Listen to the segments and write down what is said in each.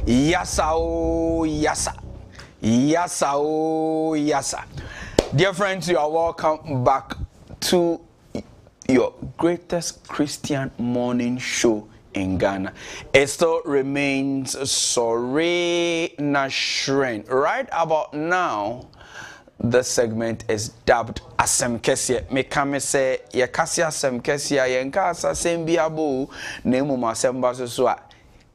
Yasa oh yasa. Yasa oh yasa. Dear friends, you are welcome back to your greatest Christian morning show in Ghana. It still remains 𝗟𝗓𝗏 𝗟𝗓𝗏. Right about now, the segment is dubbed 𝗟𝗚𝗏𝗘. Me come say ye kasi 𝗟𝗚𝗏𝗘 ye nka asasem bi abo na emu asemba so a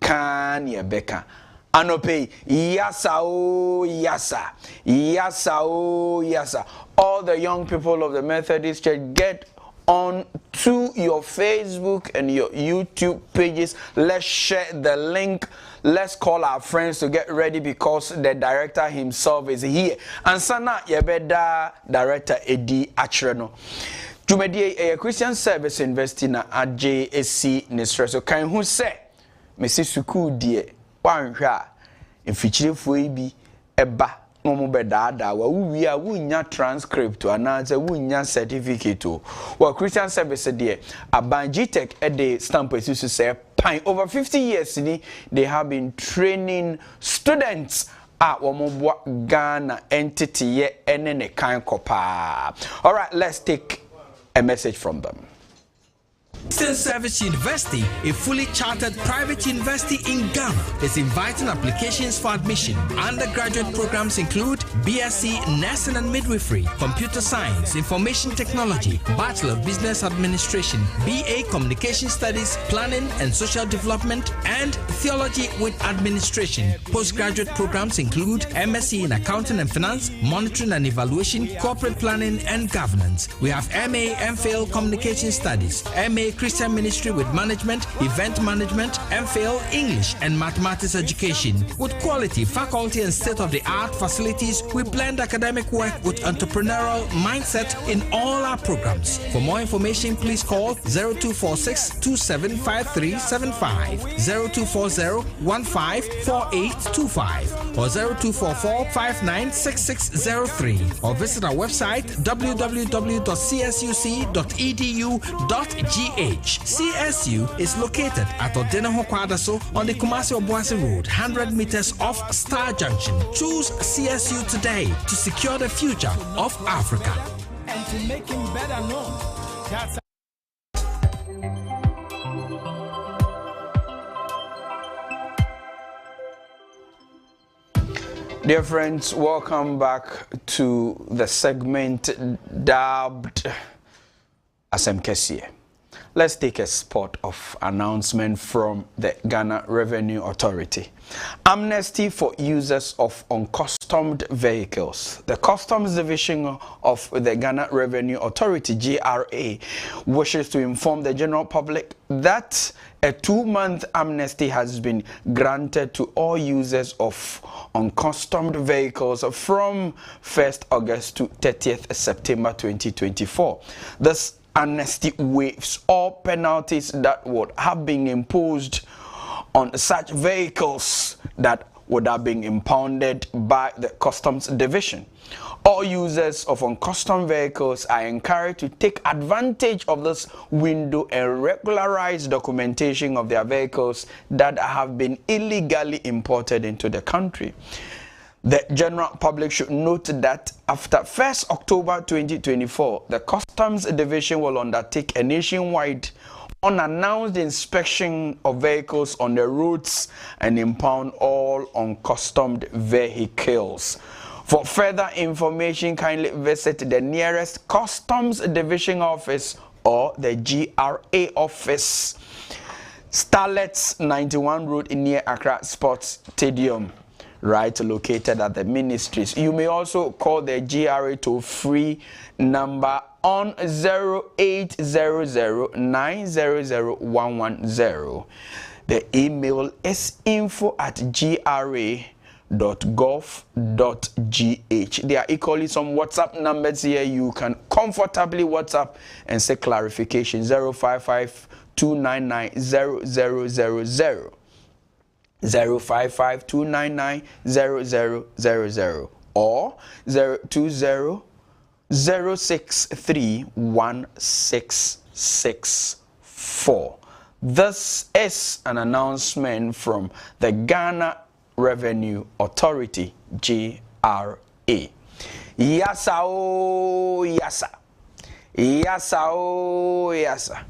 kan ye beka. Anope yasa oh yasa. Yasa oh yasa. All the young people of the Methodist Church, get on to your Facebook and your YouTube pages. Let's share the link. Let's call our friends to get ready because the director himself is here. And sana yebeda director Edi Achreno. Jumedi a Christian Service University na 𝗟𝗜𝗍𝗘 so kan hu se mesi suku die wanhwa mfikyirefo bi eba momo bedada wa wuwi a wunya transcript ananse wunya certificate wa Christian Service die 𝗟𝗏𝗏𝗘 e de stamp esi say pine over 50 years they have been training students at Womobwa Ghana entity ye ene kan kopa. All right, let's take a message from them. Eastern Service University, a fully chartered private university in Ghana, is inviting applications for admission. Undergraduate programs include BSc Nursing and Midwifery, Computer Science, Information Technology, Bachelor of Business Administration, BA Communication Studies, Planning and Social Development, and Theology with Administration. Postgraduate programs include MSc in Accounting and Finance, Monitoring and Evaluation, Corporate Planning and Governance. We have MA MPhil Communication Studies, MA Christian Ministry with Management, Event Management, MPhil English and Mathematics Education. With quality, faculty and state-of-the-art facilities, we blend academic work with entrepreneurial mindset in all our programs. For more information, please call 0246 275375, 0240-154825, or 0244-596603, or visit our website www.csuc.edu.gh. CSU is located at Odenaho Kwadaso on the Kumasi-Obuasi Road, 100 meters off Star Junction. Choose CSU today to secure the future of Africa. And to make him better known. That's Dear friends, welcome back to the segment dubbed 𝗟𝗚𝗏𝗘. Let's take a spot of announcement from the Ghana Revenue Authority. Amnesty for users of uncustomed vehicles. The Customs Division of the Ghana Revenue Authority, GRA, wishes to inform the general public that a 2-month amnesty has been granted to all users of uncustomed vehicles from 1st August to 30th September 2024. This amnesty waives all penalties that would have been imposed on such vehicles that would have been impounded by the Customs Division. All users of uncustomed vehicles are encouraged to take advantage of this window and regularize documentation of their vehicles that have been illegally imported into the country. The general public should note that after 1st October 2024, the Customs Division will undertake a nationwide unannounced inspection of vehicles on the roads and impound all uncustomed vehicles. For further information, kindly visit the nearest Customs Division office or the GRA office. Starlets 91 Road near Accra Sports Stadium, right, located at the ministries. You may also call the GRA toll-free number on 0800-900-110. The email is info@gra.gov.gh. There are equally some WhatsApp numbers here. You can comfortably WhatsApp and say clarification 055-299-0000. 055-299-0000 or 020-063-1664. This is an announcement from the Ghana Revenue Authority, GRA. Yasa oh yasa. Yasa oh yasa.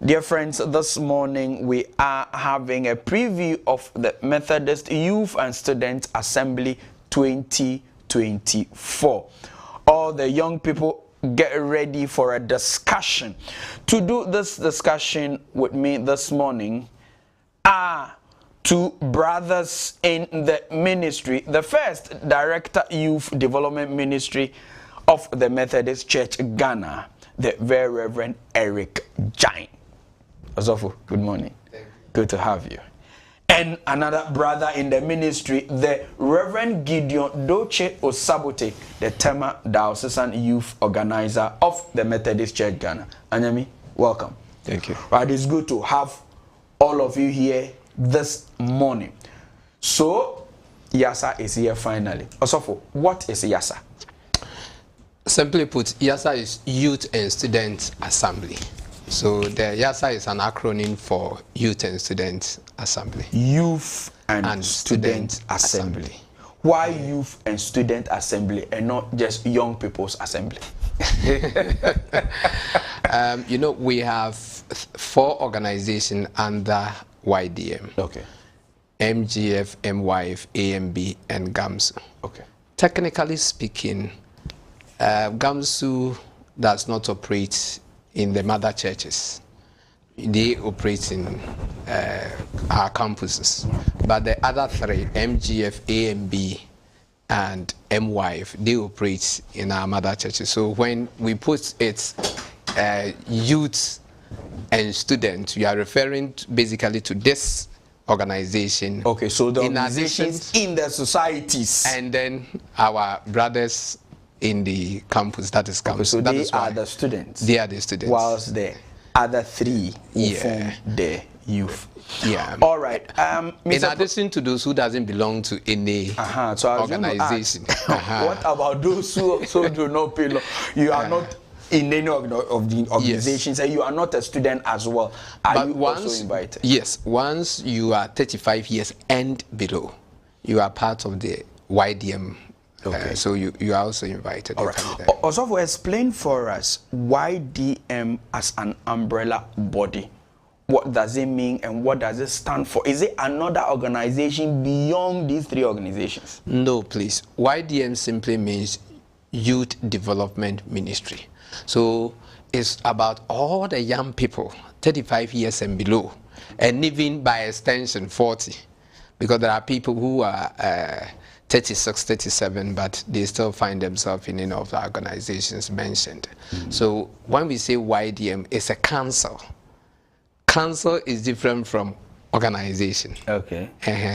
Dear friends, this morning we are having a preview of the Methodist Youth and Student Assembly 2024. All the young people get ready for a discussion. To do this discussion with me this morning are two brothers in the ministry. The first, Director Youth Development Ministry of the Methodist Church Ghana, the Very Reverend 𝗟𝗏𝗏𝗘. Osofo, good morning. Good to have you. And another brother in the ministry, the Reverend Gideon 𝗦𝗏𝗍𝗏𝗘, the Tema Diocesan Youth Organizer of the Methodist Church Ghana. Anyami, welcome. Thank you. Right, it's good to have all of you here this morning. So, YASA is here finally. Osofo, what is YASA? Simply put, YASA is Youth and Student Assembly. So the YASA is an acronym for Youth and Student Assembly. Youth and Student Assembly. Why Youth and Student Assembly and not just Young People's Assembly? You know, we have 4 organizations under YDM. Okay. MGF, MYF, AMB, and GAMSU. Okay. Technically speaking, GAMSU does not operate in the mother churches. They operate in our campuses. But the other 3, MGF, AMB, and MYF, they operate in our mother churches. So when we put it youth and students, we are referring basically to this organization. Okay, so the organizations in the societies. And then our brothers in the campus, that is campus. Okay, so that they is are the students. They are the students. Whilst the other 3 form the youth. Yeah. All right. In addition to those who doesn't belong to any so organization. What about those who do not belong? You are not in any of the organizations, and you are not a student as well. Are you also invited? Yes. Once you are 35 years and below, you are part of the YDM. Okay. So you are also invited. All right. Also, explain for us YDM as an umbrella body. What does it mean and what does it stand for? Is it another organization beyond these 3 organizations? No, please. YDM simply means Youth Development Ministry. So it's about all the young people, 35 years and below, and even by extension 40, because there are people who are 36, 37, but they still find themselves in any of the organizations mentioned. So when we say YDM, it's a council. Council is different from organization. Okay.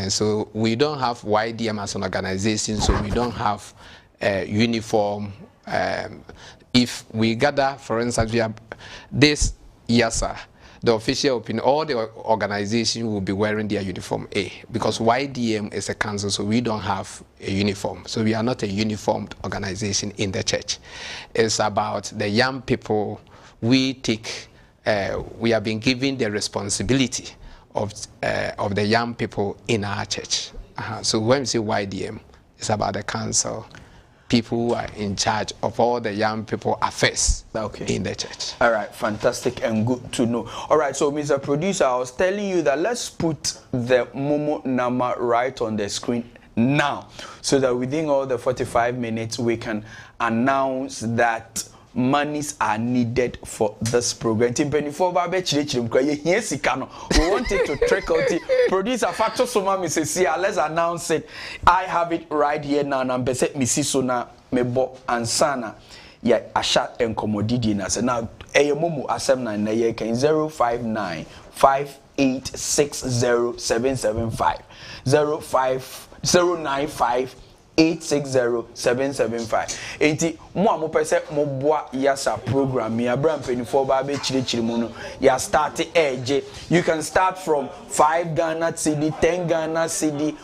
So we don't have YDM as an organization, so we don't have uniform. If we gather, for instance, we have this YASA, the official opinion, all the organizations will be wearing their uniform A, because YDM is a council, so we don't have a uniform. So we are not a uniformed organization in the church. It's about the young people. We have been given the responsibility of the young people in our church. So when we say YDM, it's about the council, people who are in charge of all the young people affairs in the church. All right, fantastic and good to know. All right, so Mr. Producer, I was telling you that let's put the Momo number right on the screen now, so that within all the 45 minutes we can announce that monies are needed for this program. We want it to trickle to producer factor so let's announce it. I have it right here now, and I'm Misisona Mebo and Sana. Yeah, I shot and commodity now. Now, Momo Asem na ye can 059 5860775 095 860-775. Enti mo amopese mo boa YASA program ya bra mpenifo ba be chirichiri mu no ya start eje. You can start from 5 Ghana cedi, 10 Ghana cedi,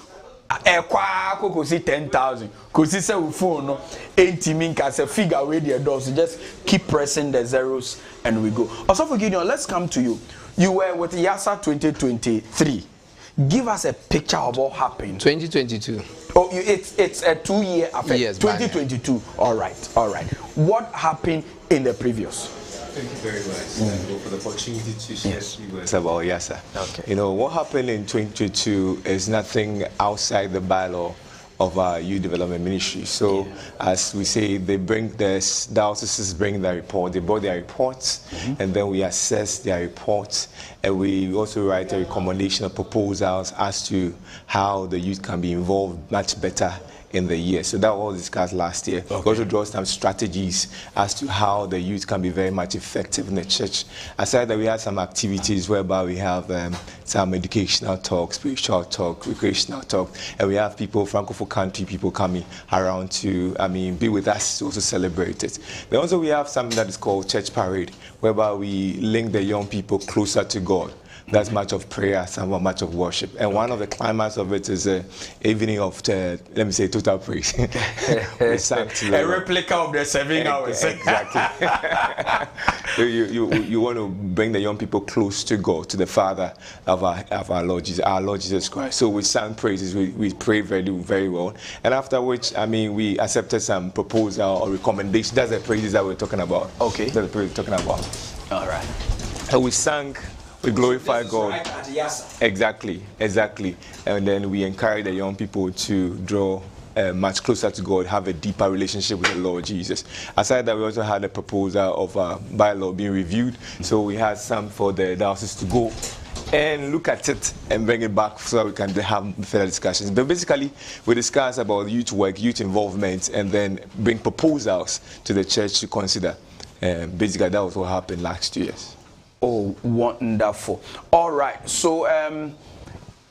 ekwa kokosi 10,000. Kosi se u phone no enti minka se figure wey the door, so just keep pressing the zeros and we go. Also for Gideon, let's come to you. You were with YASA 2023. Give us a picture of what happened. 2022. Oh, it's a 2-year affair. Yes, 2022. All right. What happened in the previous? Thank you very much for the opportunity to share a few words about 𝗟𝗑𝗲. Okay. You know, what happened in 2022 is nothing outside the bylaw of our youth development ministry. So, as we say, they bring this, dioceses bring their report, they brought their reports, and then we assess their reports, and we also write a recommendation of proposals as to how the youth can be involved much better in the year. So that was discussed last year. Okay. We also draw some strategies as to how the youth can be very much effective in the church. Aside that, we had some activities whereby we have some educational talk, spiritual talk, recreational talk, and we have people, Francophone country people coming around to, be with us to also celebrate it. Then also we have something that is called Church Parade, whereby we link the young people closer to God. That's much of prayer, some much of worship. And one of the climax of it is an evening of, let me say, total praise. We sang to a replica of the 7 hours. Exactly. you want to bring the young people close to God, to the Father of our Lord Jesus Christ. So we sang praises, we prayed very, very well. And after which, we accepted some proposal or recommendation. That's the praises that we're talking about. Okay. That's the praises we're talking about. All right. So we sang. We glorify God. Right at 𝗟𝗑𝗲. Exactly. And then we encourage the young people to draw much closer to God, have a deeper relationship with the Lord Jesus. Aside that, we also had a proposal of bylaw being reviewed. So we had some for the diocese to go and look at it and bring it back so that we can have further discussions. But basically, we discuss about youth work, youth involvement, and then bring proposals to the church to consider. Basically, that was what happened last 2 years. Oh, wonderful. All right. So,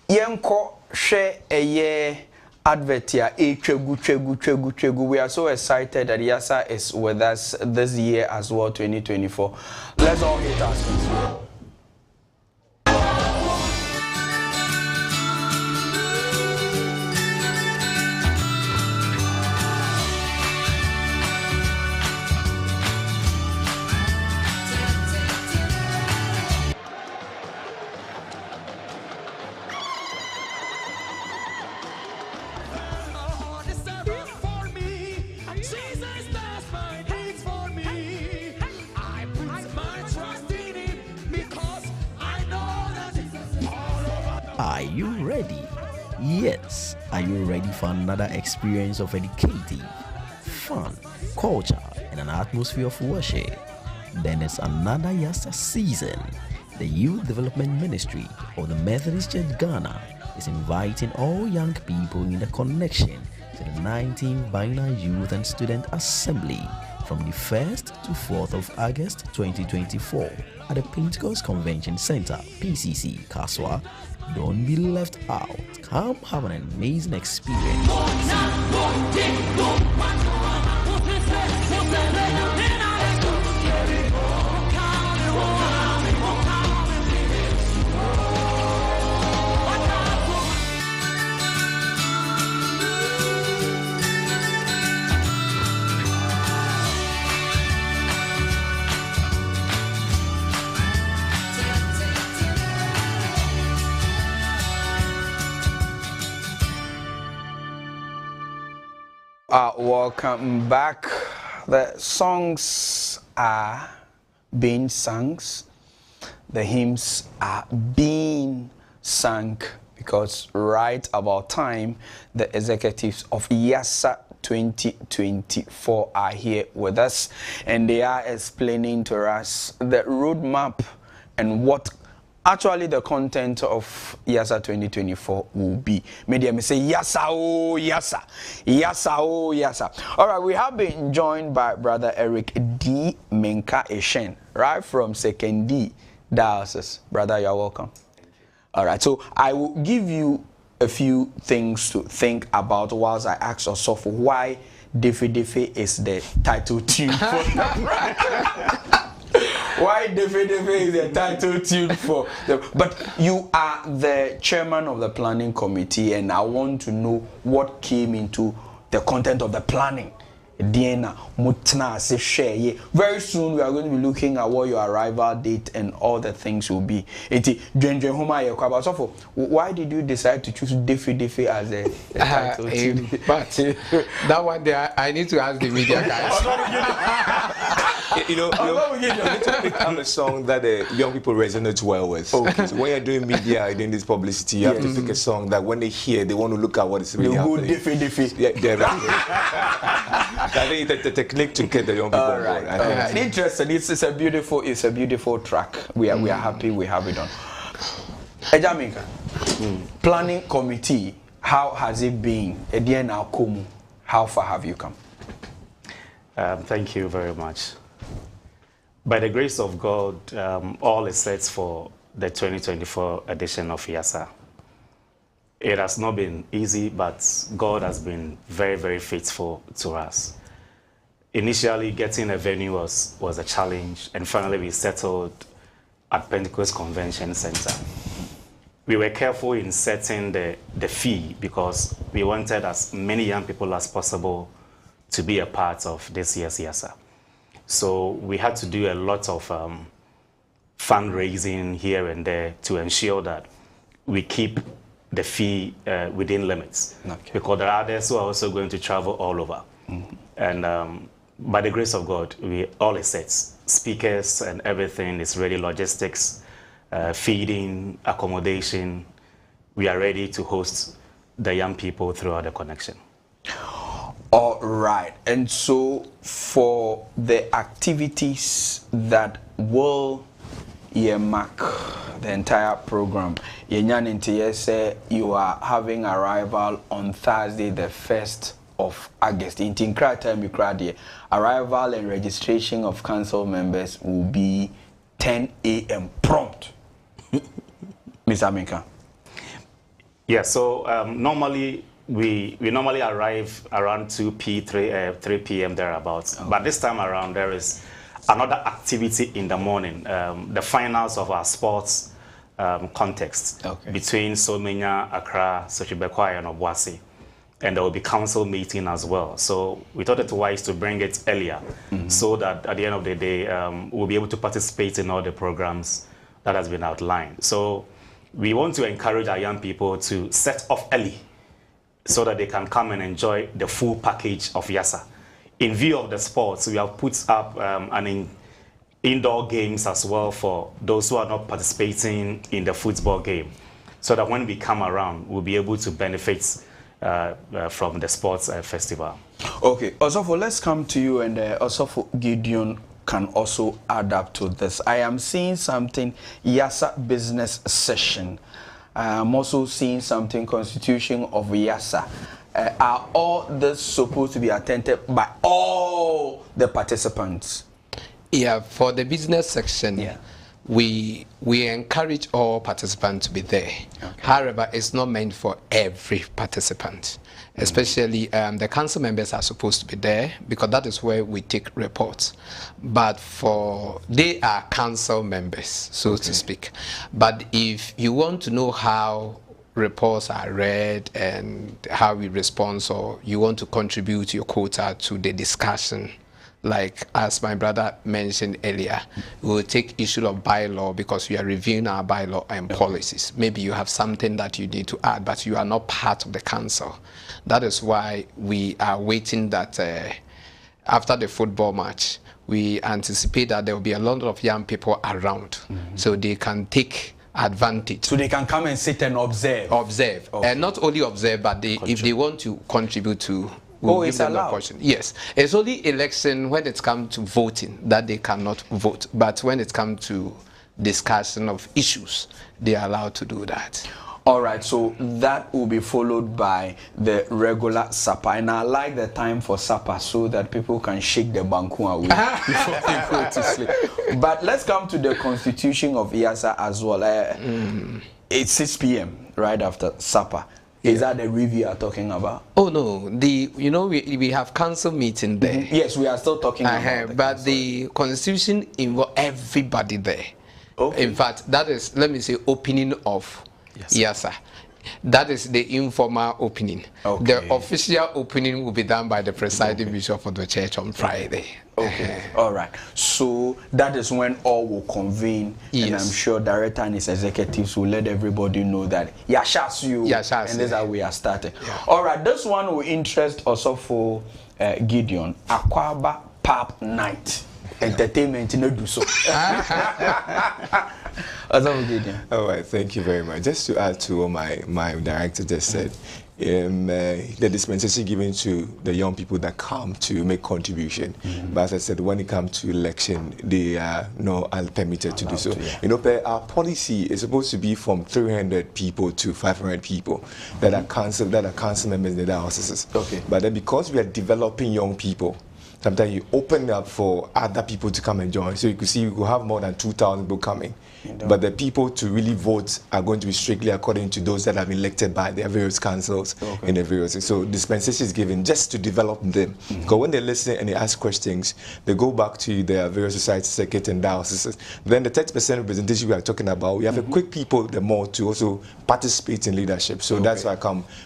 yenko share a year advert here. Echegu. We are so excited that 𝗟𝗑𝗲 is with us this year as well, 2024. Let's all hit us. Are you ready? Yes. Are you ready for another experience of educative, fun, culture, and an atmosphere of worship? Then it's another 𝗟𝗑𝗲 season. The Youth Development Ministry of the Methodist Church Ghana is inviting all young people in the connection to the 19th Biennial Youth and Student Assembly from the 1st to 4th of August 2024 at the Pentecost Convention Center, PCC, Kaswa. Don't be left out. Come have an amazing experience. Welcome back. The songs are being sung. The hymns are being sung because right about time, the executives of 𝗟𝗑𝗲 2024 are here with us, and they are explaining to us the roadmap and what actually the content of 𝗟𝗑𝗲 2024 will be. Media may say 𝗟𝗑𝗲. All right, we have been joined by Brother Eric D. Menka-Eshen, right from 2nd D Diocese. Brother, you're welcome. All right, so I will give you a few things to think about whilst I ask yourself why Defe is the title tune for why Defe is the title tune for but you are the chairman of the planning committee, and I want to know what came into the content of the planning Diana Mutna se share. Very soon we are going to be looking at what your arrival date and all the things will be. Why did you decide to choose Defi as a title? But that one there, I need to ask the media guys. You need to become a song that the young people resonate well with. Okay. So when you're doing media, you're doing this publicity, you have to pick a song that when they hear, they want to look at what is really happening. Defi. I think the technique to get the young people on board. Interesting. It's a beautiful track. We are happy we have it on. Ejamika, planning committee, how has it been? How far have you come? Thank you very much. By the grace of God, all is set for the 2024 edition of 𝗟𝗓. It has not been easy, but God has been very, very faithful to us. Initially, getting a venue was a challenge, and finally we settled at Pentecost Convention Center. We were careful in setting the fee because we wanted as many young people as possible to be a part of this year's 𝗟𝗓. So we had to do a lot of fundraising here and there to ensure that we keep the fee within limits. Okay. Because there are others who are also going to travel all over. And by the grace of God, all is set. Speakers and everything is ready, logistics, feeding, accommodation. We are ready to host the young people throughout the connection. All right. And so for the activities that will mark the entire program, you are having arrival on Thursday, the 1st of August. In Tinkra, arrival and registration of council members will be 10 a.m. prompt. Mr. Aminka. Yeah, so normally we normally arrive around 3 p.m. thereabouts. Okay. But this time around there is another activity in the morning, the finals of our sports context between Solmenya, Accra, 𝗟𝗍𝗍𝗘, and 𝗚𝗏𝗧. And there will be council meeting as well. So we thought it wise to bring it earlier so that at the end of the day, we'll be able to participate in all the programs that has been outlined. So we want to encourage our young people to set off early so that they can come and enjoy the full package of 𝗟𝗓. In view of the sports, we have put up indoor games as well for those who are not participating in the football game, so that when we come around, we'll be able to benefit from the sports festival. Okay, Osofo, let's come to you, and Osofo Gideon can also add up to this. I am seeing something, 𝗟𝗓 business session. I'm also seeing something, constitution of 𝗟𝗓. Are all this supposed to be attended by all the participants? Yeah, for the business section, we encourage all participants to be there. Okay. However, it's not meant for every participant. Especially the council members are supposed to be there because that is where we take reports. But they are council members, so to speak. But if you want to know how reports are read and how we respond, or you want to contribute your quota to the discussion, like as my brother mentioned earlier, we will take issue of bylaw because we are reviewing our bylaw and policies. Maybe you have something that you need to add, but you are not part of the council. That is why we are waiting that after the football match, we anticipate that there will be a lot of young people around, so they can take advantage. So they can come and sit and observe. Observe. And not only observe, but if they want to contribute to, we'll give them the opportunity. Yes. It's only election when it comes to voting that they cannot vote. But when it comes to discussion of issues, they are allowed to do that. All right, so that will be followed by the regular supper. And I like the time for supper so that people can shake the banku away before they go to sleep. But let's come to the constitution of 𝗟𝗓 as well. It's 6 p.m. right after supper. Is that the review you're talking about? Oh no, we have council meeting there. Yes, we are still talking about but the constitution involves everybody there. Okay. In fact, that is, let me say, opening of 𝗟𝗓. That is the informal opening. Okay. The official opening will be done by the presiding bishop of the church on Friday. Okay. All right. So that is when all will convene, and I'm sure director and his executives will let everybody know that Yashas you, and this is how we are starting. Yeah. All right. This one will interest also for Gideon. Akwaba Pub Night. Entertainment no do so. All right, thank you very much. Just to add to what my director just said, the dispensation given to the young people that come to make contribution. But as I said, when it comes to election, they are not permitted to do so. Yeah. You know, our policy is supposed to be from 300 people to 500 people that are council members in the dioceses. Okay. But then because we are developing young people, sometimes you open up for other people to come and join. So you could see you could have more than 2,000 people coming. But the people to really vote are going to be strictly according to those that have been elected by their various councils in the various. So dispensation is given just to develop them. Because when they listen and they ask questions, they go back to their various society circuit and dioceses. Then the 30% representation we are talking about, we have equipped people the more to also participate in leadership. So that's why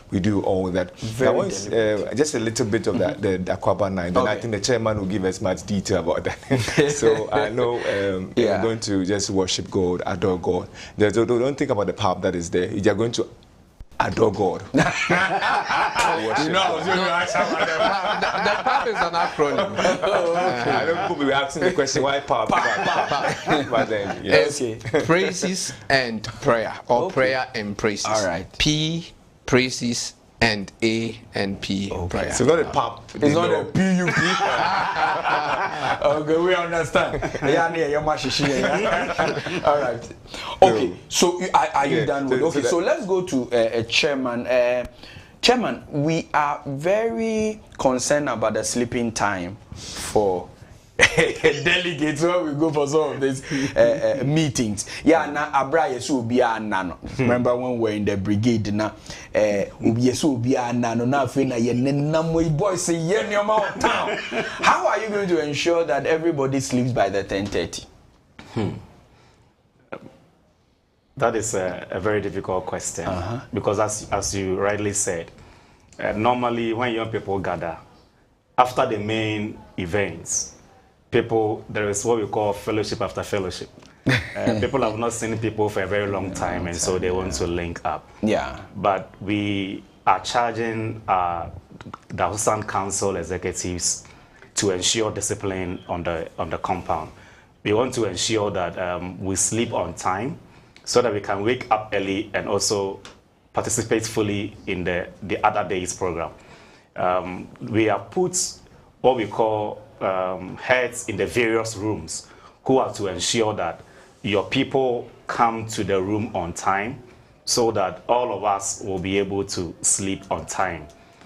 we do all that. Now, just a little bit of that, the Akwaba night. Then I think the chairman will give us much detail about that. So I know we're going to just worship God, adore God. Don't think about the pub that is there. You're going to adore God. The pub is an acronym. I know people will be asking the question, why pub? But then, yes. Praises and prayer, or prayer and praises. All right. P, praises, and A and P. Prayer. So not a pub. It's not a PUP. Okay, we understand. All right. Okay, so are you done with? Okay, so let's go to chairman. Chairman, we are very concerned about the sleeping time for delegates when we go for some of these meetings. Yeah, na abra yesu obi anano. Remember when we were in the brigade na yesu obi anano na afi na ye nenam boys say ye nyoma town. How are you going to ensure that everybody sleeps by the 10:30? That is a very difficult question because as you rightly said, normally when young people gather after the main events, there is what we call fellowship after fellowship. People have not seen people for a very long time, and so they want to link up. Yeah. But we are charging the Houston Council executives to ensure discipline on the compound. We want to ensure that we sleep on time so that we can wake up early and also participate fully in the other day's program. We have put what we call heads in the various rooms who are to ensure that your people come to the room on time so that all of us will be able to sleep on time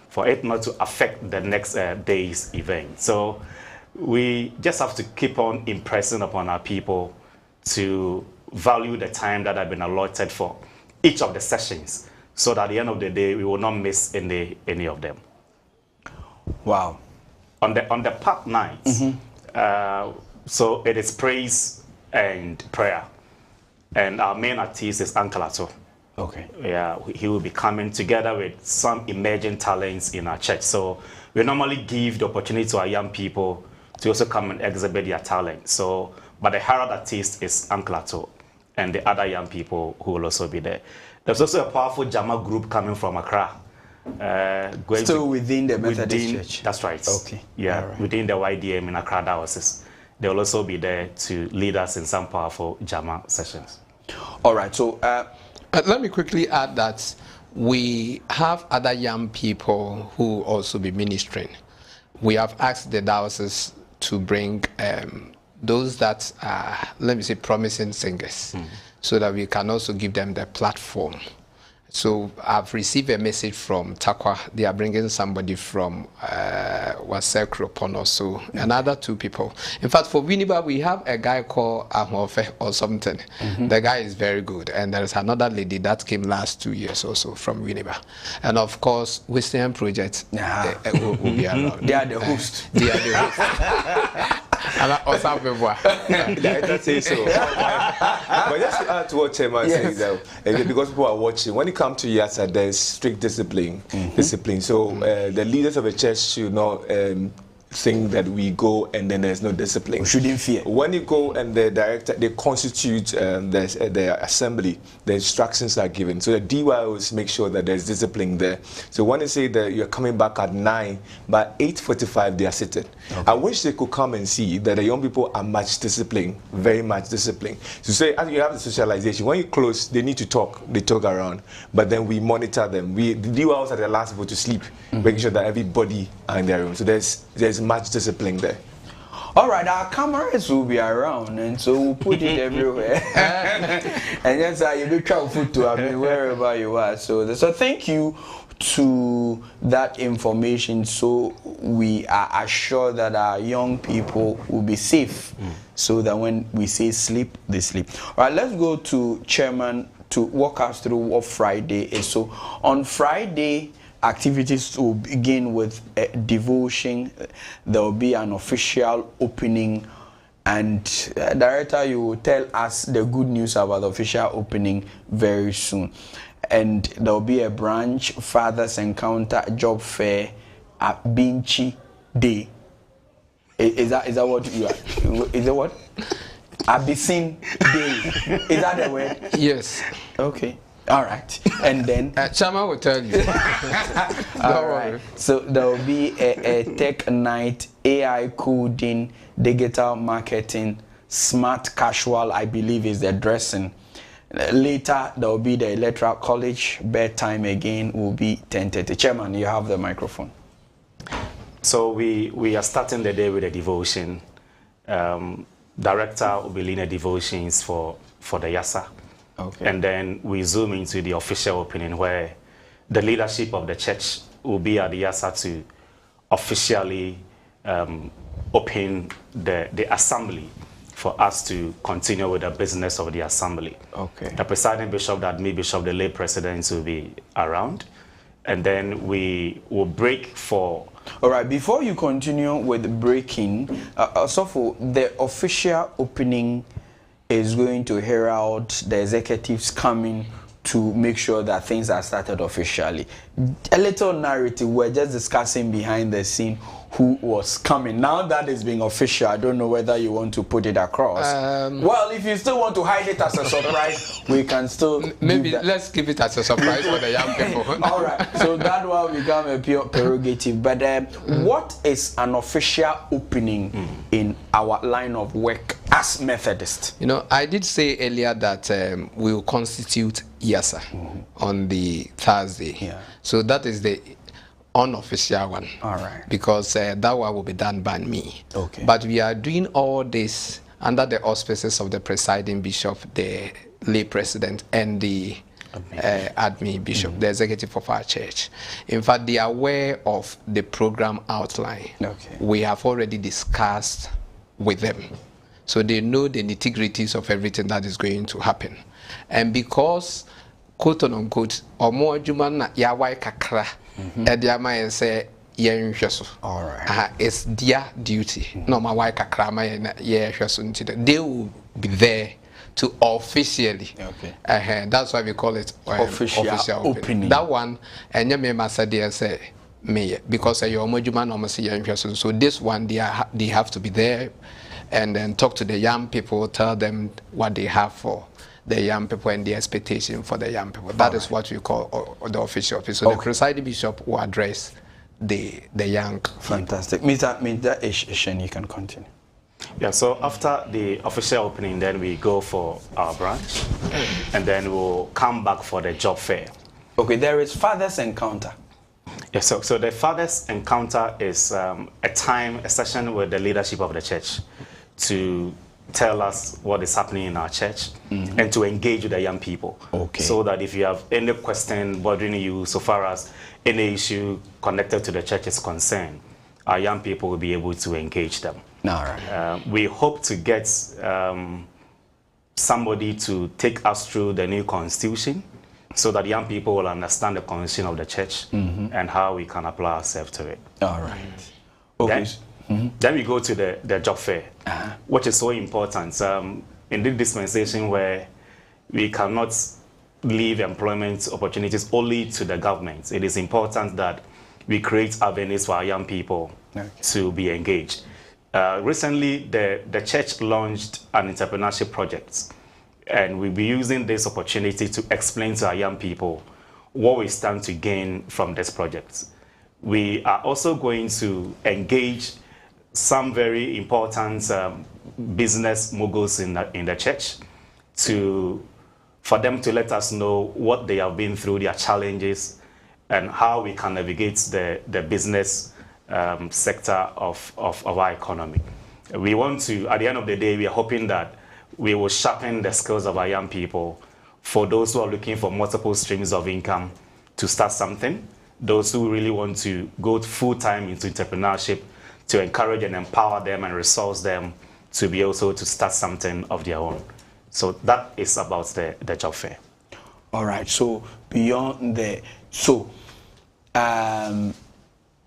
for it not to affect the next day's event. So we just have to keep on impressing upon our people to value the time that have been allotted for each of the sessions so that at the end of the day we will not miss any of them. Wow. On the pub nights, so it is praise and prayer, and our main artist is 𝗟𝗏𝗘. Okay. Yeah, he will be coming together with some emerging talents in our church. So we normally give the opportunity to our young people to also come and exhibit their talent. So, but the herald artist is 𝗟𝗏𝗘, and the other young people who will also be there. There's also a powerful Jama group coming from Accra. Still within the Methodist Church? That's right. Okay. Yeah, right. Within the YDM in Accra Diocese. They will also be there to lead us in some powerful Jama sessions. All right, so let me quickly add that we have other young people who also be ministering. We have asked the diocese to bring those that are, let me say, promising singers, so that we can also give them the platform. So I've received a message from Takwa. They are bringing somebody from 𝗟𝗏𝗘 also, another two people. In fact, for Winneba, we have a guy called 𝗟𝗏𝗙𝗘 or something. The guy is very good. And there is another lady that came last 2 years also from Winneba. And of course, Western Project will be around. They are the host. They are the host. Director says so. But just to add to what Chairman says, because people are watching, when it comes to Yasa, there's strict discipline. So the leaders of the church should not think that we go and then there's no discipline. We shouldn't fear. When you go and the director, they constitute the assembly, the instructions are given. So the DYOs make sure that there's discipline there. So when they say that you're coming back at 9, by 8:45 they are sitting. I wish they could come and see that the young people are much disciplined, very much disciplined. So say, as you have the socialization, when you close, they need to talk, they talk around, but then we monitor them. The DYOs are the last people to sleep, making sure that everybody are in their room. So there's much discipline there. All right, our cameras will be around, and so we'll put it everywhere. And that's how you be careful to, wherever you are. So thank you to that information. So we are assured that our young people will be safe, so that when we say sleep, they sleep. All right, let's go to Chairman to walk us through what Friday is. So on Friday, activities will begin with devotion. There will be an official opening, and Director, you will tell us the good news about the official opening very soon. And there will be a branch Fathers Encounter job fair at 𝗦𝗍𝗍 Day. Is that what you are? Is it what? Abyssine Day. Is that the word? Yes. Okay. All right, and then Chama will tell you. All right. So there will be a tech night, AI coding, digital marketing, smart casual, I believe is the dressing. Later there will be the electoral college. Bedtime again will be 10:30. Chairman, you have the microphone. So we are starting the day with a devotion. Director will be leading devotions for the Yasa. Okay. And then we zoom into the official opening, where the leadership of the church will be at the Yasa to officially open the assembly for us to continue with the business of the assembly. Okay. The presiding bishop, the admin bishop, the lay presidents will be around. And then we will break for... All right, before you continue with breaking, so for the official opening is going to herald the executives coming to make sure that things are started officially. A little narrative, we're just discussing behind the scene who was coming. Now that it's being official, I don't know whether you want to put it across. Well, if you still want to hide it as a surprise, we can still... Maybe let's keep it as a surprise for the young people. All right, so that will become a pure prerogative. But what is an official opening in our line of work as Methodists? You know, I did say earlier that we will constitute Yasa on the Thursday. Yeah. So that is the unofficial one. All right. Because that one will be done by me. Okay. But we are doing all this under the auspices of the presiding bishop, the lay president, and the admin bishop, the executive of our church. In fact, they are aware of the program outline. Okay. We have already discussed with them. So they know the nitty-gritties of everything that is going to happen. And because, quote unquote, omo adwuma na yawai kakra, ediama say All right. it's their duty. No ma wai kakra ma they will be there to officially. Okay. That's why we call it official opening. That one, and you may say me because your adwuma no say so this one they have to be there and then talk to the young people, tell them what they have for the young people and the expectation for the young people. That is what we call the official office. So the presiding bishop will address the young. Fantastic. Mr. 𝗍𝗍, you can continue. Yeah, so after the official opening, then we go for our branch, and then we'll come back for the job fair. Okay, there is Fathers Encounter. Yeah, so the Fathers Encounter is a session with the leadership of the church to tell us what is happening in our church and to engage with the young people. Okay. So that if you have any question bothering you so far as any issue connected to the church is concerned, our young people will be able to engage them. All right. We hope to get somebody to take us through the new constitution so that young people will understand the constitution of the church and how we can apply ourselves to it. All right. Okay. Then we go to the job fair, which is so important. In this dispensation where we cannot leave employment opportunities only to the government, it is important that we create avenues for our young people to be engaged. Recently, the church launched an entrepreneurship project, and we'll be using this opportunity to explain to our young people what we stand to gain from this project. We are also going to engage some very important business moguls in the church for them to let us know what they have been through, their challenges, and how we can navigate the business sector of our economy. We want to, at the end of the day, we are hoping that we will sharpen the skills of our young people for those who are looking for multiple streams of income to start something, those who really want to go full-time into entrepreneurship, to encourage and empower them and resource them to be able to start something of their own. So that is about the job fair. All right, so beyond the, so I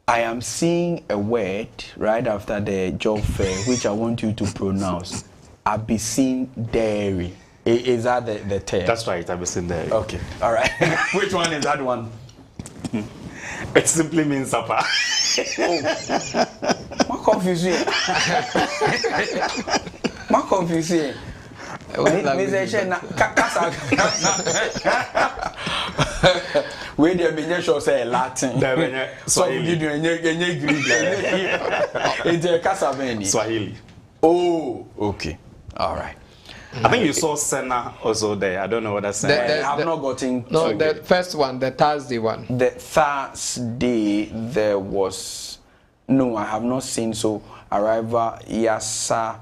am seeing a word right after the job fair, which I want you to pronounce. 𝗟𝗜�10. Is that the term? That's right, 𝗟𝗜�10. Okay, all right. Which one is that one? It simply means supper. What confusing? What confusing? Where the meaning should say Latin. So you do any Greek. It's a Casabeni. Swahili. Oh, okay. All right. I think you saw Senna also there. I don't know what that's saying. I have not gotten. No, the first one, the Thursday one. The Thursday there was. No, I have not seen. So arrival Yasa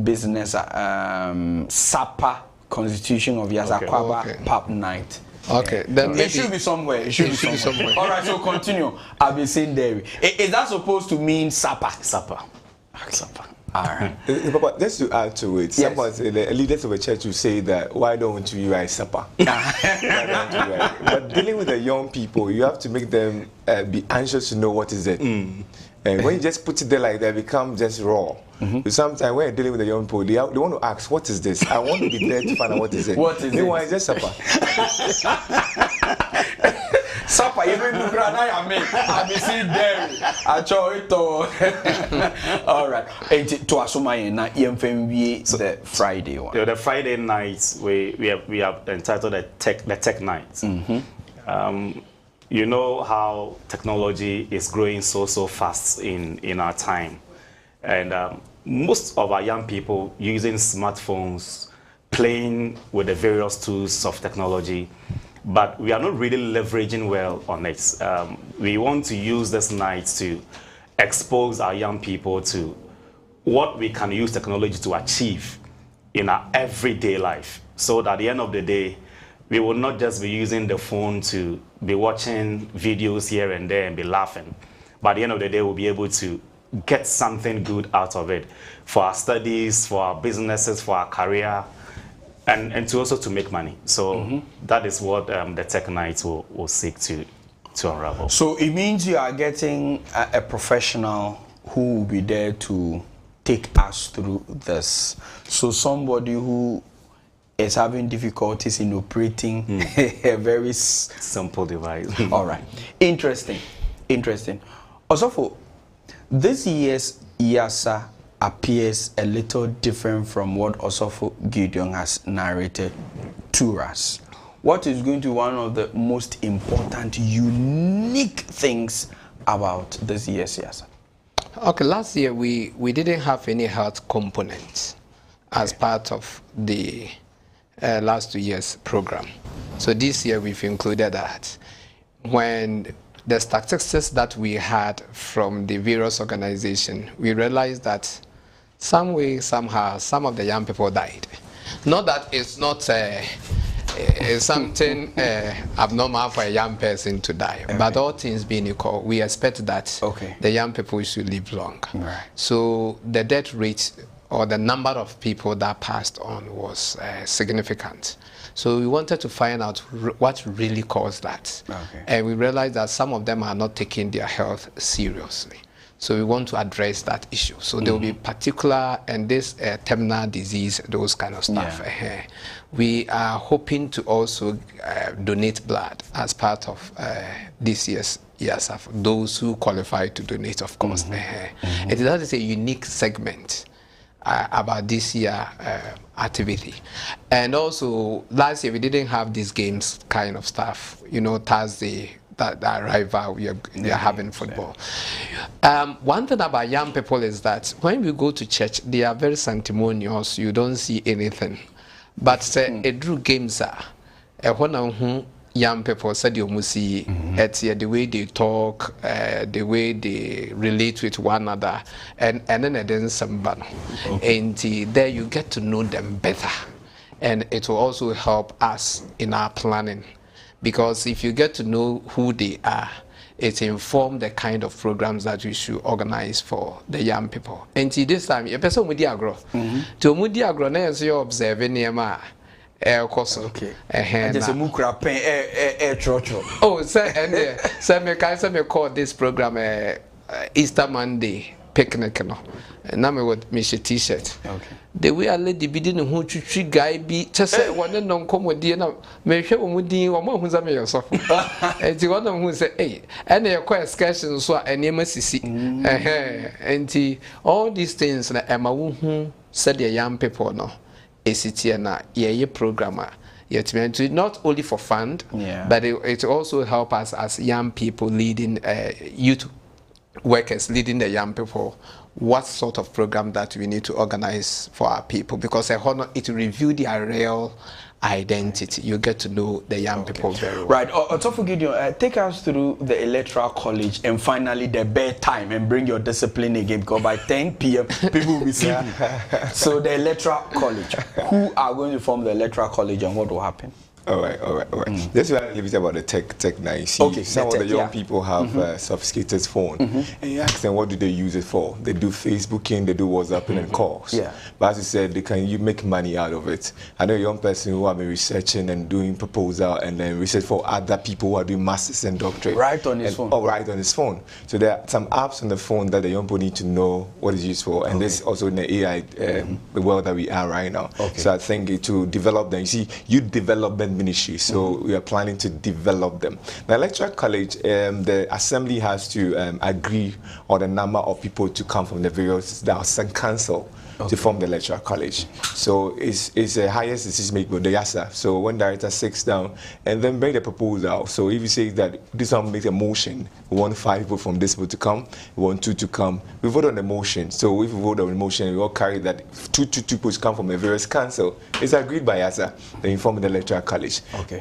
business Sapa Constitution of Yasa Kwaba Pub Night. Okay, then it should be somewhere. It should be somewhere. All right, so continue. I've been saying dairy. Is that supposed to mean Sapa? Sapa. All right. But just to add to it, someone, the leaders of the church will say that, why don't you write supper? But dealing with the young people, you have to make them be anxious to know what is it. And when you just put it there like that, it becomes just raw. Sometimes when you're dealing with the young people, they want to ask, what is this? I want to be there to find out what is it. What is it? Meanwhile, it's just supper. Supper, even do grana I mean, I be see dairy. I show it to. All right. To assume na the Friday one. The Friday nights we have entitled the tech nights. You know how technology is growing so fast in our time, and most of our young people using smartphones, playing with the various tools of technology, but we are not really leveraging well on it. We want to use this night to expose our young people to what we can use technology to achieve in our everyday life, so that at the end of the day, we will not just be using the phone to be watching videos here and there and be laughing. But at the end of the day, we'll be able to get something good out of it for our studies, for our businesses, for our career, and to also to make money. So that is what the Tech Nights will seek to unravel. So it means you are getting a professional who will be there to take us through this. So somebody who is having difficulties in operating a very simple device. All right. Interesting. Also, for this year's Yasa appears a little different from what Osofo Gideon has narrated to us. What is going to be one of the most important, unique things about this year's Yasa? Okay, last year we didn't have any health components as part of the last 2 years program. So this year we've included that. When the statistics that we had from the various organizations, we realized that some way, somehow, some of the young people died. Not that it's not something abnormal for a young person to die, but all things being equal, we expect that the young people should live long. So the death rate or the number of people that passed on was significant. So we wanted to find out what really caused that. And we realized that some of them are not taking their health seriously. So we want to address that issue. So there will be particular, and this terminal disease, those kind of stuff. Yeah. We are hoping to also donate blood as part of this year's YASA, those who qualify to donate, of course. That is a unique segment about this year activity. And also, last year we didn't have these games kind of stuff. You know, Thursday, that rival, we are having football. One thing about young people is that when we go to church, they are very sanctimonious. You don't see anything. But drew games are young people said you must see the way they talk, the way they relate with one another, and then there's some and there you get to know them better, and it will also help us in our planning, because if you get to know who they are, it informs the kind of programs that we should organize for the young people. And this time, a person with diagro, to mudiagro, na you observing them. Okay. Just a mukra pen chocho. Oh, say me call this program Easter Monday picnic no. Na me with me t-shirt. Okay. The way I let the bidding who to guy be just say one non comedy na me hwe omudi wo ma hu za me yourself. Enti one who say hey, and your excursion so enema sisi. Enti all these things na ema hu said the young people no. A programmer. Not only for fun, but it also help us as young people leading youth workers, leading the young people, what sort of program that we need to organize for our people, because it will reveal their real identity. You get to know the young people very well. Right. Atofu Gideon, take us through the electoral college and finally the bedtime, and bring your discipline again, because by 10 p.m. people will be sleeping. So the electoral college, who are going to form the electoral college and what will happen? All right. Let's learn a little bit about the tech now. You see, some of the young people have sophisticated phone, and you ask them what do they use it for. They do Facebooking, they do WhatsApping and calls. But as you said, you make money out of it. I know a young person who have been researching and doing proposal and then research for other people who are doing masters and doctorate. Right on his phone. Oh, right on his phone. So there are some apps on the phone that the young people need to know what it's used for, and this also in the AI the world that we are right now. So I think to develop them, you see, youth development ministry, so we are planning to develop them. The electoral college, the assembly has to agree on the number of people to come from the various council to form the electoral college. So it's the highest decision maker, the YASA. So when director sits down and then bring the proposal. So if you say that this one makes a motion, we want 5 people from this people to come, we want 2 to come, we vote on the motion. So if we vote on the motion, we all carry that 2 people to come from a various council. It's agreed by YASA, then you form the electoral college.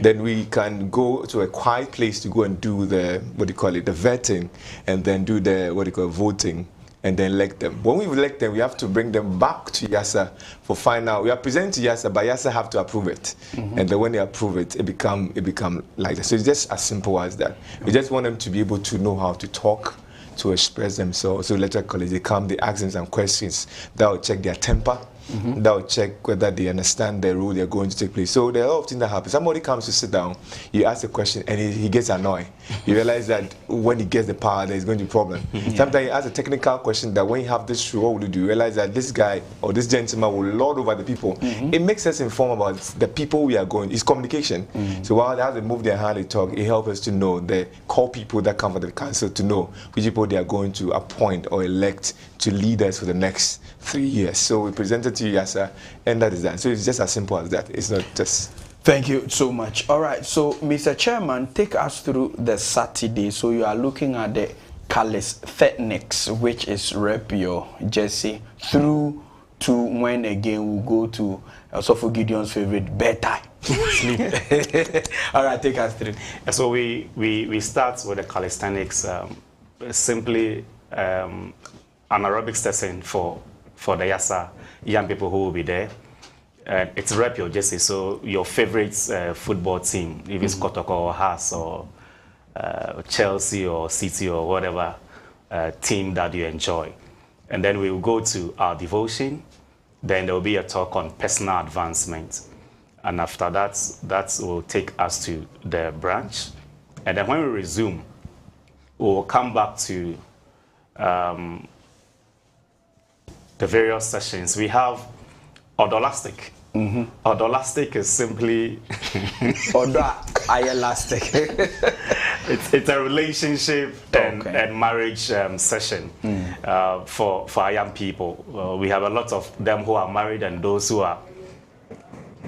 Then we can go to a quiet place to go and do the, the vetting, and then do the, voting, and then elect them. When we elect them, we have to bring them back to YASA for final. We are presenting to YASA, but YASA have to approve it. And then when they approve it, it become like that. So it's just as simple as that. We just want them to be able to know how to talk, to express themselves. So electoral college, they come, they ask them some questions that will check their temper. That will check whether they understand the rule they're going to take place. So there are a lot of things that happen. Somebody comes to sit down, you ask a question, and he gets annoyed. You realize that when he gets the power, there's going to be a problem. Sometimes you ask a technical question that when you have this rule, what will you do? You realize that this guy or this gentleman will lord over the people. It makes us inform about the people we are going. It's communication. So while they have to move their hand, they talk, it helps us to know the core people that come from the council, to know which people they are going to appoint or elect to lead us for the next 3 years. So we presented to you, YASA, and that is that. So it's just as simple as that. It's not just... Thank you so much. All right, so Mr. Chairman, take us through the Saturday. So you are looking at the calisthenics, which is rep your jersey, through to when again we'll go to Sopho Gideon's favorite, bedtime. Sleep. All right, take us through. So we start with the calisthenics, simply an aerobic session for the YASA young people who will be there. It's rep your jersey, so your favorite football team, if it's Kotoko or Haas or Chelsea or City or whatever team that you enjoy. And then we will go to our devotion. Then there will be a talk on personal advancement. And after that will take us to the branch. And then when we resume, we will come back to the various sessions. We have Odolastic. Odolastic is simply elastic. it's a relationship and marriage session for our young people. We have a lot of them who are married and those who are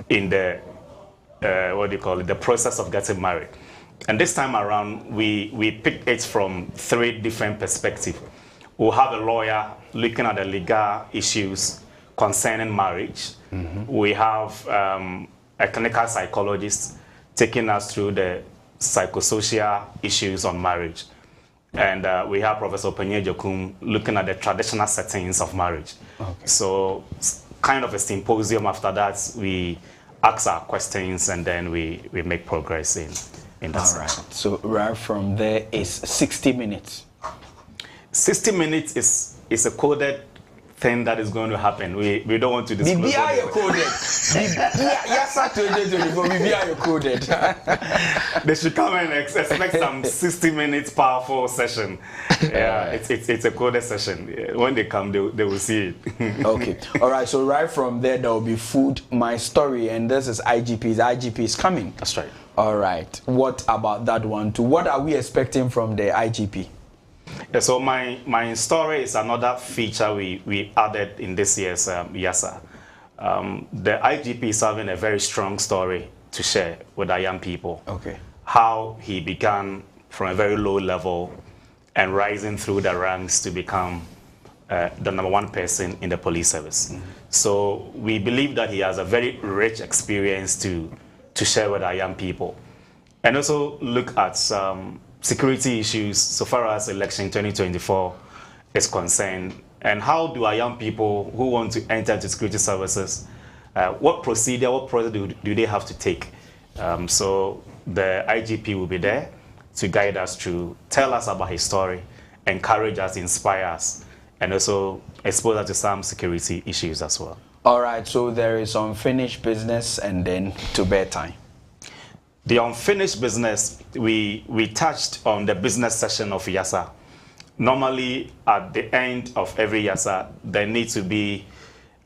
in the the process of getting married. And this time around, we picked it from 3 different perspectives. We'll have a lawyer looking at the legal issues concerning marriage. We have a clinical psychologist taking us through the psychosocial issues on marriage. And we have Professor 𝗟𝗡𝗄 looking at the traditional settings of marriage. Okay. So kind of a symposium. After that, we ask our questions and then we make progress in that section. Right. So right from there is 60 minutes. 60 minutes is a coded thing that is going to happen. We don't want to disclose. Coded. They should come and expect some 60 minutes powerful session. Yeah, it's a coded session. When they come, they will see it. Okay. All right. So right from there will be food, my story, and this is IGP. The IGP is coming. That's right. All right. What about that one too? What are we expecting from the IGP? Yeah, so my story is another feature we added in this year's 𝗟𝗓. The IGP is having a very strong story to share with our young people. Okay. How he began from a very low level and rising through the ranks to become the #1 person in the police service. So we believe that he has a very rich experience to share with our young people. And also look at some security issues so far as election 2024 is concerned, and how do our young people who want to enter into security services, what process do they have to take? So the IGP will be there to guide us through, tell us about his story, encourage us, inspire us, and also expose us to some security issues as well. All right, so there is unfinished business and then to bedtime. The unfinished business, we touched on the business session of 𝗟𝗓. Normally, at the end of every 𝗟𝗓, there needs to be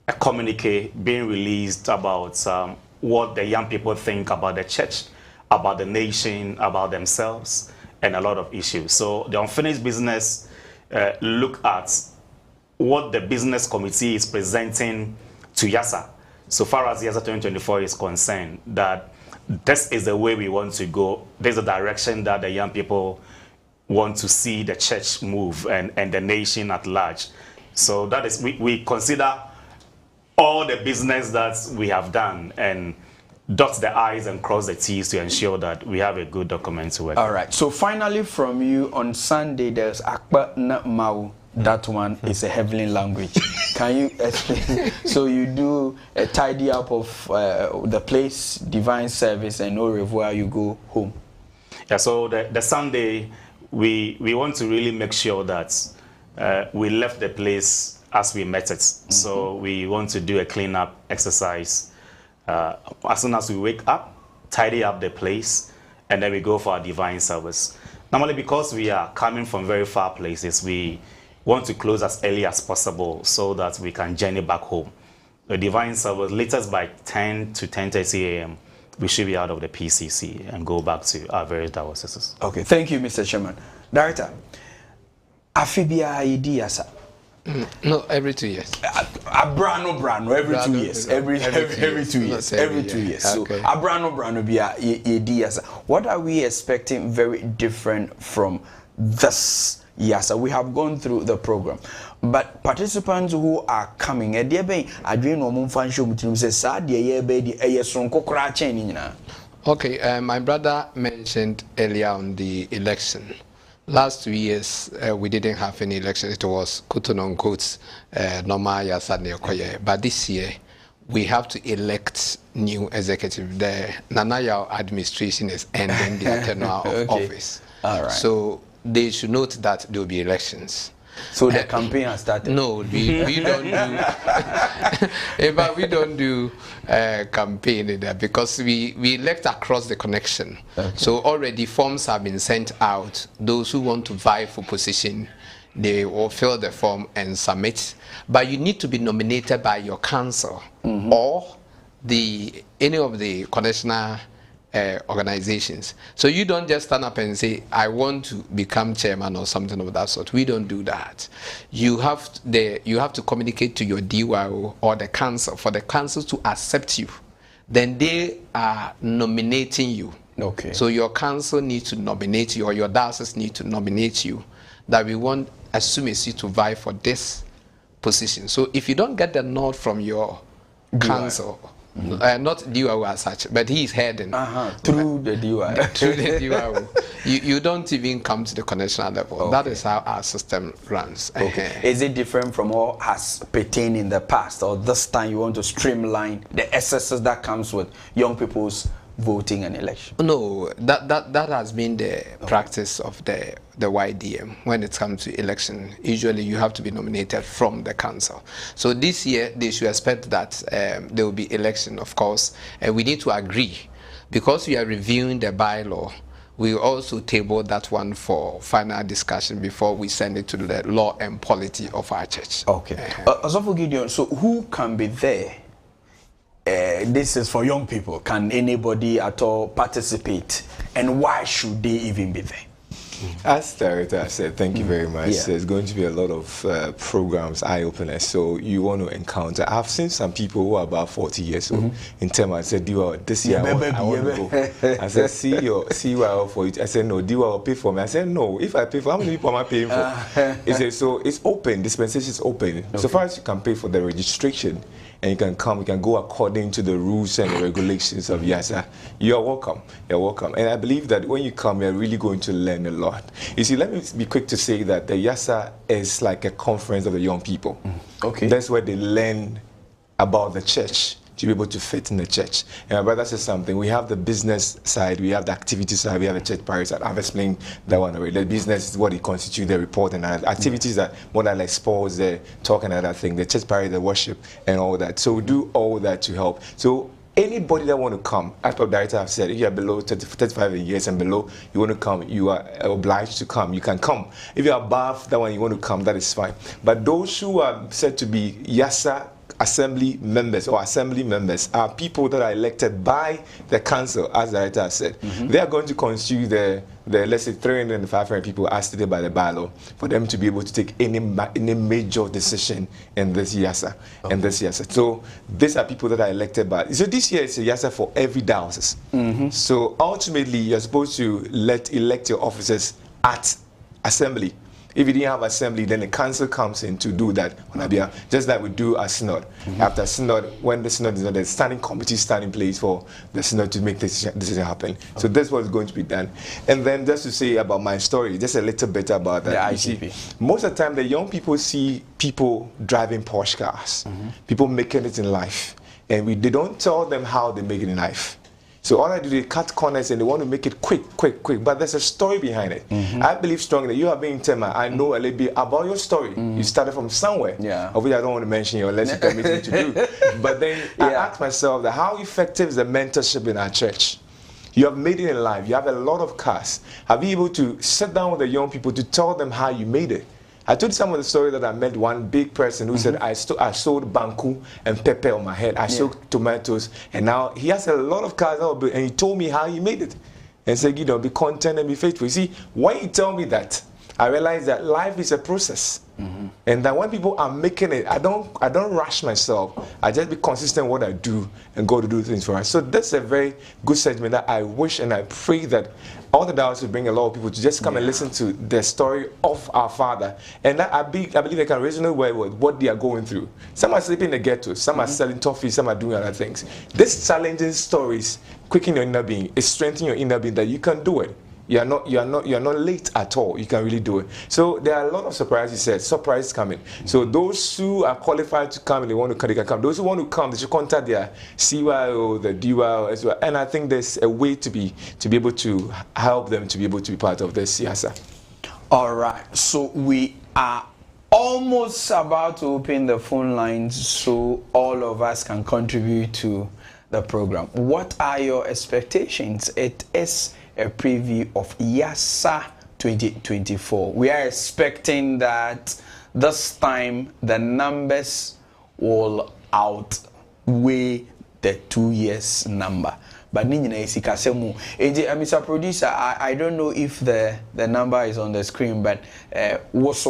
a communique being released about what the young people think about the church, about the nation, about themselves, and a lot of issues. So the unfinished business look at what the business committee is presenting to 𝗟𝗓. So far as 𝗟𝗓 2024 is concerned, that this is the way we want to go. This is the direction that the young people want to see the church move and the nation at large. So that is, we consider all the business that we have done and dot the I's and cross the T's to ensure that we have a good document to work. All right. So finally from you on Sunday, there's 𝗟𝗓𝗡𝗄. That one is a heavenly language. Can you explain? So you do a tidy up of the place, divine service, and au revoir, you go home. Yeah, so the Sunday, we want to really make sure that we left the place as we met it. So we want to do a cleanup exercise. As soon as we wake up, tidy up the place, and then we go for our divine service. Normally, because we are coming from very far places, we want to close as early as possible so that we can journey back home. The divine service, latest by 10 to 10:30 a.m., we should be out of the PCC and go back to our various dioceses. Okay, thank you, Mr. Chairman. Director, Afibia 𝗟𝗓𝗓. No, every 2 years. Brano, every 2 years. Every 2 years. Every 2 years. So, okay. Brano be 𝗟𝗓𝗓𝗓. What are we expecting very different from this 𝗟𝗓𝗓? We have gone through the program, but participants who are coming, Okay, my brother mentioned earlier on the election. Last 2 years, we didn't have any election. It was quote-unquote normal 𝗟𝗓𝗓𝗓. But this year, we have to elect new executive. The Nanaya administration is ending their tenure of office. All right. So they should note that there will be elections. So the campaign has started? No, we don't do. But we don't do campaign in there because we elect across the connection. Okay. So already forms have been sent out. Those who want to vie for position they will fill the form and submit. But you need to be nominated by your council or any of the conditional organizations. So you don't just stand up and say, I want to become chairman or something of that sort. We don't do that. You have to communicate to your DYO or the council for the council to accept you. Then they are nominating you. Okay. So your council needs to nominate you, or your diocese needs to nominate you, that we want 𝗟𝗡𝗎𝗍 to vie for this position. So if you don't get the nod from your council, not DYO as such, but he is heading through the DYO. Through the DYO. You don't even come to the conventional level. Okay. That is how our system runs. Okay. Is it different from what has pertained in the past, or this time you want to streamline the excesses that comes with young people's voting and election? No, that has been the practice of the YDM. When it comes to election, usually you have to be nominated from the council. So this year they should expect that there will be election, of course, and we need to agree, because we are reviewing the bylaw. We also table that one for final discussion before we send it to the law and polity of our church. Okay. Osofo Gideon, so who can be there? This is for young people. Can anybody at all participate? And why should they even be there? As Director said, thank you very much. Yeah. There's going to be a lot of programs, eye-openers, so you want to encounter. I've seen some people who are about 40 years old in terms. I said, DYO, this year I want to go. I said, see CYO for it. I said, no, DYO pay for me. I said, no, if I pay for, how many people am I paying for? He said, so it's open, dispensation is open. Okay. So far as you can pay for the registration, and you can come, you can go according to the rules and the regulations of YASA. You're welcome. You're welcome. And I believe that when you come, you're really going to learn a lot. You see, let me be quick to say that the YASA is like a conference of the young people. Okay. That's where they learn about the church, to be able to fit in the church. And my brother says something. We have the business side, we have the activity side, we have the church party side. I've explained that one already. The business is what it constitutes, the report, and activities that more than like sports, the talk and other thing. The church party, the worship, and all that. So we do all that to help. So anybody that want to come, as the director have said, if you are below 35 years and below, you want to come, you are obliged to come. You can come. If you are above that one, you want to come, that is fine. But those who are said to be YASA assembly members or assembly members are people that are elected by the council, as the director has said. They are going to constitute the let's say 300 and 500 people as stated by the bylaw for them to be able to take any major decision in this YASA. And this YASA. So these are people that are elected by. So this year it's a YASA for every diocese. So ultimately you're supposed to elect your officers at assembly. If you didn't have assembly, then the council comes in to do that on Abia, just like we do at synod. After synod, when the synod is not, the standing committee stand in place for the synod to make this decision happen. So that's what's going to be done. And then just to say about my story, just a little bit about that. The ICP. See, most of the time, the young people see people driving Porsche cars, people making it in life, and they don't tell them how they make it in life. So all I do is cut corners and they want to make it quick. But there's a story behind it. I believe strongly that you have been Tema. I know a little bit about your story. You started from somewhere. Of which I don't want to mention you unless you permit me to do. But then I asked myself that how effective is the mentorship in our church? You have made it in life. You have a lot of cars. Have you able to sit down with the young people to tell them how you made it? I told some of the story that I met one big person who said, I sold banku and pepper on my head. I sold tomatoes. And now he has a lot of cars. And he told me how he made it. And said, be content and be faithful. You see, when you tell me that, I realize that life is a process. And that when people are making it, I don't rush myself. I just be consistent in what I do and go to do things for us. So that's a very good segment that I wish and I pray that all the dioceses will bring a lot of people to just come and listen to the story of our Father. And that I believe they can resonate well with what they are going through. Some are sleeping in the ghetto, some are selling toffee, some are doing other things. These challenging stories quicken your inner being, it strengthens your inner being that you can do it. You're not late at all. You can really do it. So there are a lot of surprises. You said surprises coming. So those who are qualified to come and they want to come, they can come. Those who want to come, they should contact their CYO, the DYO as well. And I think there's a way to be able to help them to be able to be part of this YASA. All right. So we are almost about to open the phone lines so all of us can contribute to the program. What are your expectations? It is a preview of YASA 2024. We are expecting that this time the numbers will outweigh the 2 years number. But Mr. Producer, I don't know if the number is on the screen, but it's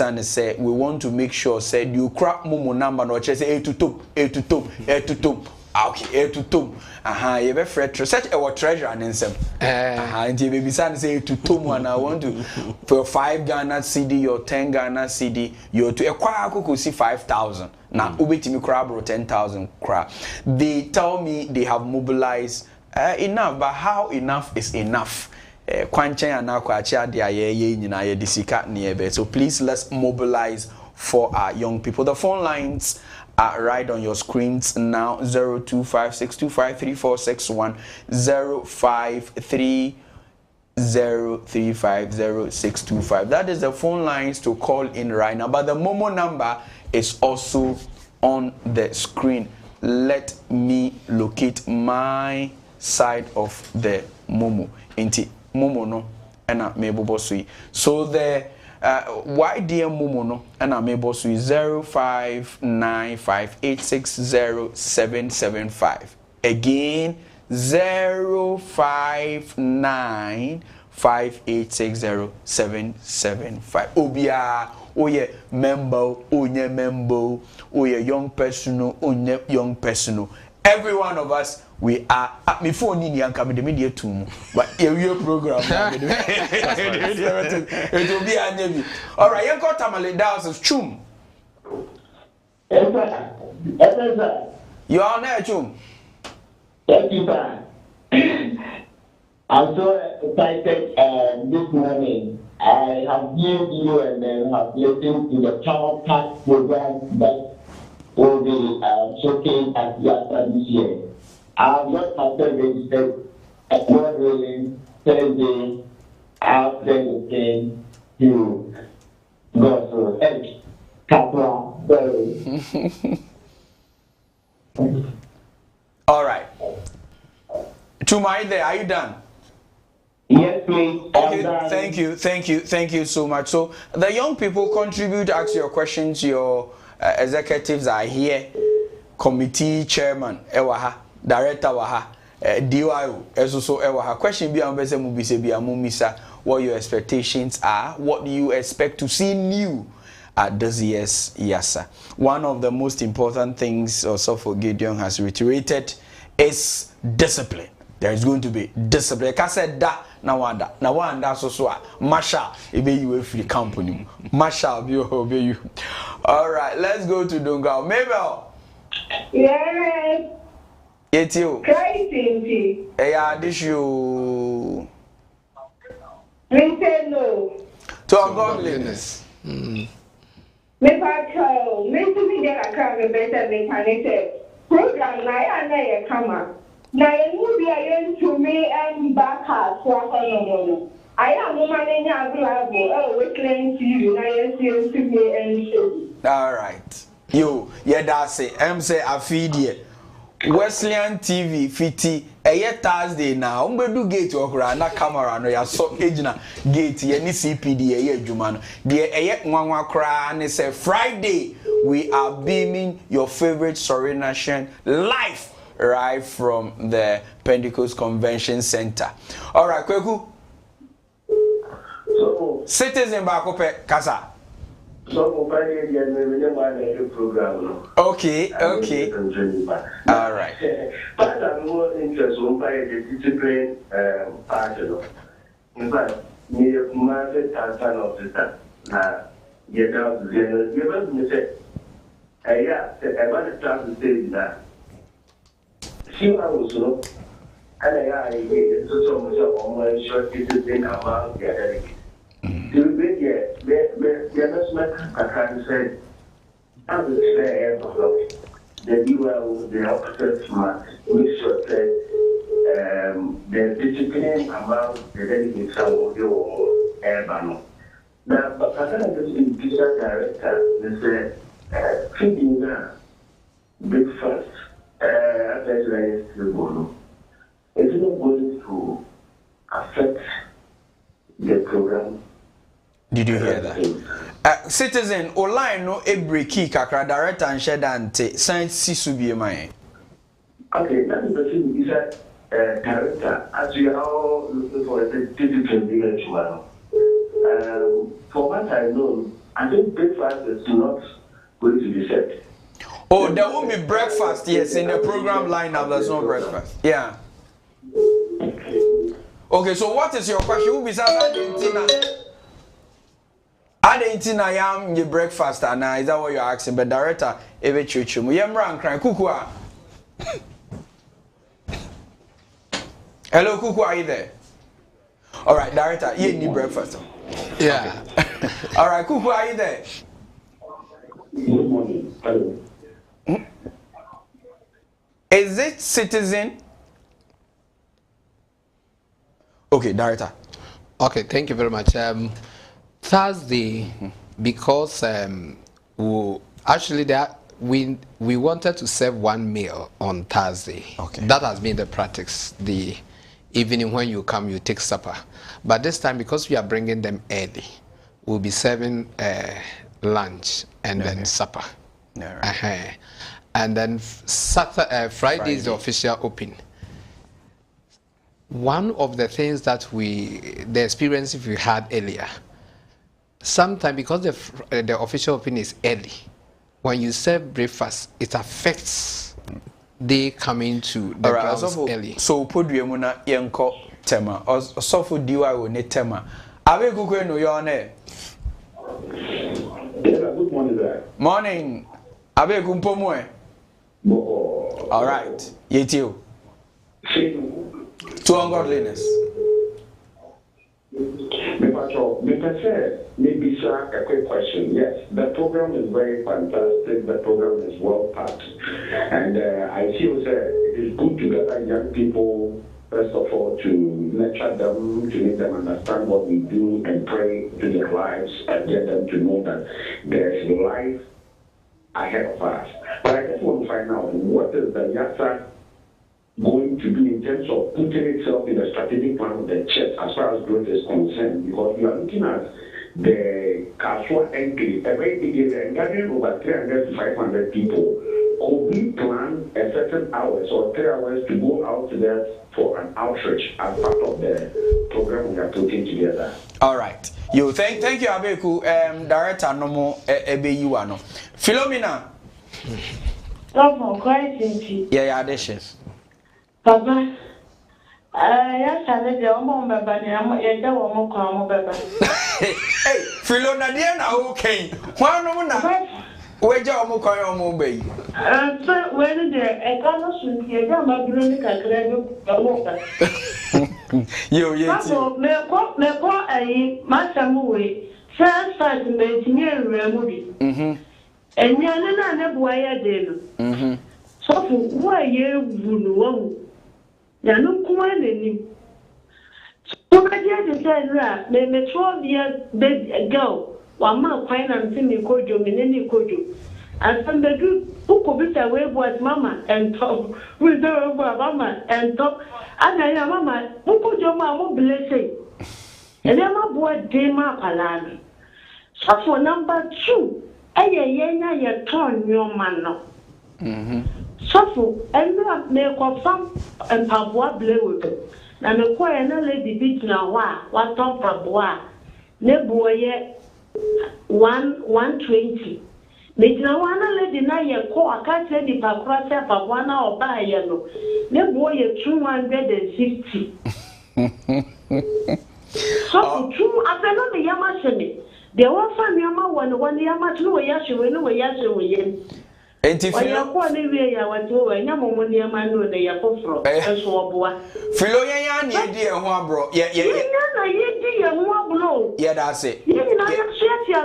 and say we want to make sure said you crap momo number no say 8 to 2. Okay, 8 to 2. You be fret such a treasure and insem. And you baby son say 8 to 2 and I want to for 5 Ghana CD or 10 Ghana CD, you to acquire could see 5,000. Now, ubitimi crab or 10,000 crab. They tell me they have mobilized enough, but how enough is enough? So please let's mobilize for our young people. The phone lines are right on your screens now. 0256253461 0530350625. That is the phone lines to call in right now. But the Momo number is also on the screen. Let me locate my side of the Momo. Inti Momo no ena mebo sui. So the YDM Momo no ena mebo sui 0595860775. Again 0595860775. Obia oye member, onye member, oye young person, onye young person. Every one of us, we are at me phone in the coming the media too. But a real program. It will be a navy. All right, you got Tamale Dawes chum. You are there, chum. Thank you, sir. I'm so excited this morning. I have viewed you and then have listened to the Power Pack program that will be showcased at Yasa this year. I have not myself registered at God willing Thursday after the game to go through H. Capra. All right. Chuma, there, are you done? Yes, please. Okay, thank you so much. So the young people contribute, ask your questions. Your executives are here. Committee chairman, ewaha, director waha, DYO, also ewaha. Question be ambese mubise be amumisa. What your expectations are? What do you expect to see new at this year's Yasa? One of the most important things also for Gideon has reiterated is discipline. There is going to be discipline. Like I said, that now so Marshall, it be you free company. Marshall, be you. All right, let's go to Dunga. Mabel. Yes. It's you. Crazy. Yeah, this you. Vincent, no. To ungodliness. Me patrol. Me to me there I come better mechanic. Program na come. Now you be again to me and back her so I am woman available. We claim to you. Now you see me and show. All right. You, yeah, that's it. I'm say I feed you. Wesleyan TV fiti. Thursday now. Do gate okra na camera no ya so ejina gate ye ni CPD ye adwuma no. De nwanwa kra ne say Friday we are beaming your favorite Sorry Nation live. Right from the Pentecost Convention Center. All right, Quarcoo. So, Citizen Bakope Kasa. So, program. Okay. All right. But I'm more interested in the discipline part. In fact, me market and son of the that. You know, me say, yeah, I want to start to say that. She was so, and I get so much of my short discipline about the other. To be here, the investment I can say, I would say, the dual, the opposite smart, we should say, the discipline about the dedication of your urban. Now, but I can't just be teacher director, they say, feeding that big first. It's not going to affect the program. Did you hear that? Citizen, online no every key kakra director and shedante science sisubi mai. Okay, that is the thing. Is that director, as we are all looking for a discipline tomorrow. For what I know, I think breakfast is not going to be set. Oh, there won't be breakfast. Yes, in the program lineup, there's no breakfast. Yeah. Okay, so what is your question? Who besides Argentina yam your breakfast and is that what you're asking? But director, every church you yam ran crying Kukua. Hello, Kuku, are you there? All right, director, you need breakfast. Yeah. Okay. All right, Kuku, are you there? Good morning. Hello. Is it Citizen? Okay, director. Okay, thank you very much. Thursday, because we wanted to serve one meal on Thursday. Okay. That has been the practice. The evening when you come, you take supper. But this time, because we are bringing them early, we'll be serving lunch and then supper. Right. And then Friday is the official open. One of the things that the experience we had earlier, sometimes because the official open is early, when you serve breakfast, it affects they coming to the grounds early. So put you muna yenko tema or sofu diwa one tema. Abe kukwe no yone. Good morning, sir. Morning. Abe kumpomwe. All right. Yetio. To ungodliness. Maybe, sir, a quick question. Yes, the program is very fantastic. The program is well packed. And I feel, sir, it is good to gather young people, first of all, to nurture them, to make them understand what we do and pray to their lives and get them to know that there's life ahead of us. But I just want to find out, what is the YASA going to do in terms of putting itself in the strategic plan of the church as far as growth is concerned? Because we are looking at the Quarcoo entry, a very big area, and gathering over 300 to 500 people. Could we plan a certain hours or 3 hours to go out there for an outreach as part of the program we are putting together? All right. You thank you, Abeku. Director Nomo Ebeyuano. Philomena. Yeah, dishes. Papa, yes, I did your mom, but Hey, Philona, dear, now, okay. One woman, where's your mobile baby? So, when there, I can't shoot you, I'm a brunic, I You, Master Movie, first fight made near movie. And Yana never wire then. So, why you would Yanu Kuani. So, my dear, the said, may me 12 years bed girl, one more finance in the Kojo, Minini Kojo. And some the good who could be away was Mamma and talk with her over Mamma and talk. And I am Mamma, who could your mamma bless it? And then my boy Dema Palan. So for number 2, I turn your man. So for and make of some and Pabua blue with it. Now, the choir no lady beat now, what top Pabua, Nebuoye 120. Now, one lady now your core can't say the Pacrasa Pabuana or buy yellow. Nebuoye 260. So, two, I cannot be Yamasemi. There was some Yama one Yama two Yashi, we know Yashi. And if you are calling me, I want to and Yamonia Manu, they are both from Philoya, dear Wabro, yeah, that's it. You know, you're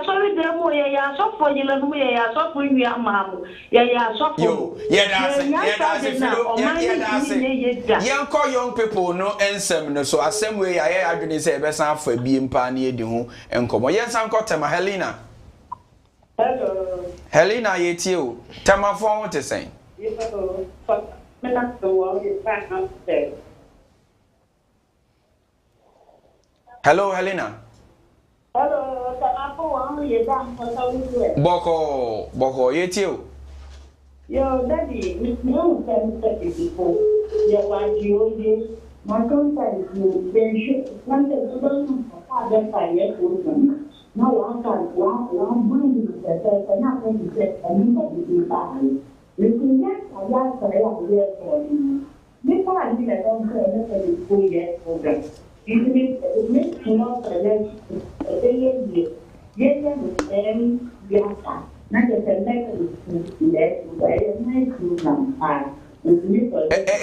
sorry, there more, yeah, so for you, yeah, so for you, mamma, yeah, so for you, that's it. Young call young people, no answer, so the same way I didn't say best for being pioneered and come. Yes, I'm got my Helena. Hello. Helena, yet you. Tell my phone what to say. Hello, Helena. Hello, Boko, you. Yo, Daddy, it's no sense that people. You my contact is very one that you don't have 5 years old. Now, one money is the person, not going to say, and you can you can get a lot of years for you. This one, I don't say anything 4 years program. It makes more talent a day. Yes, and yes, not just a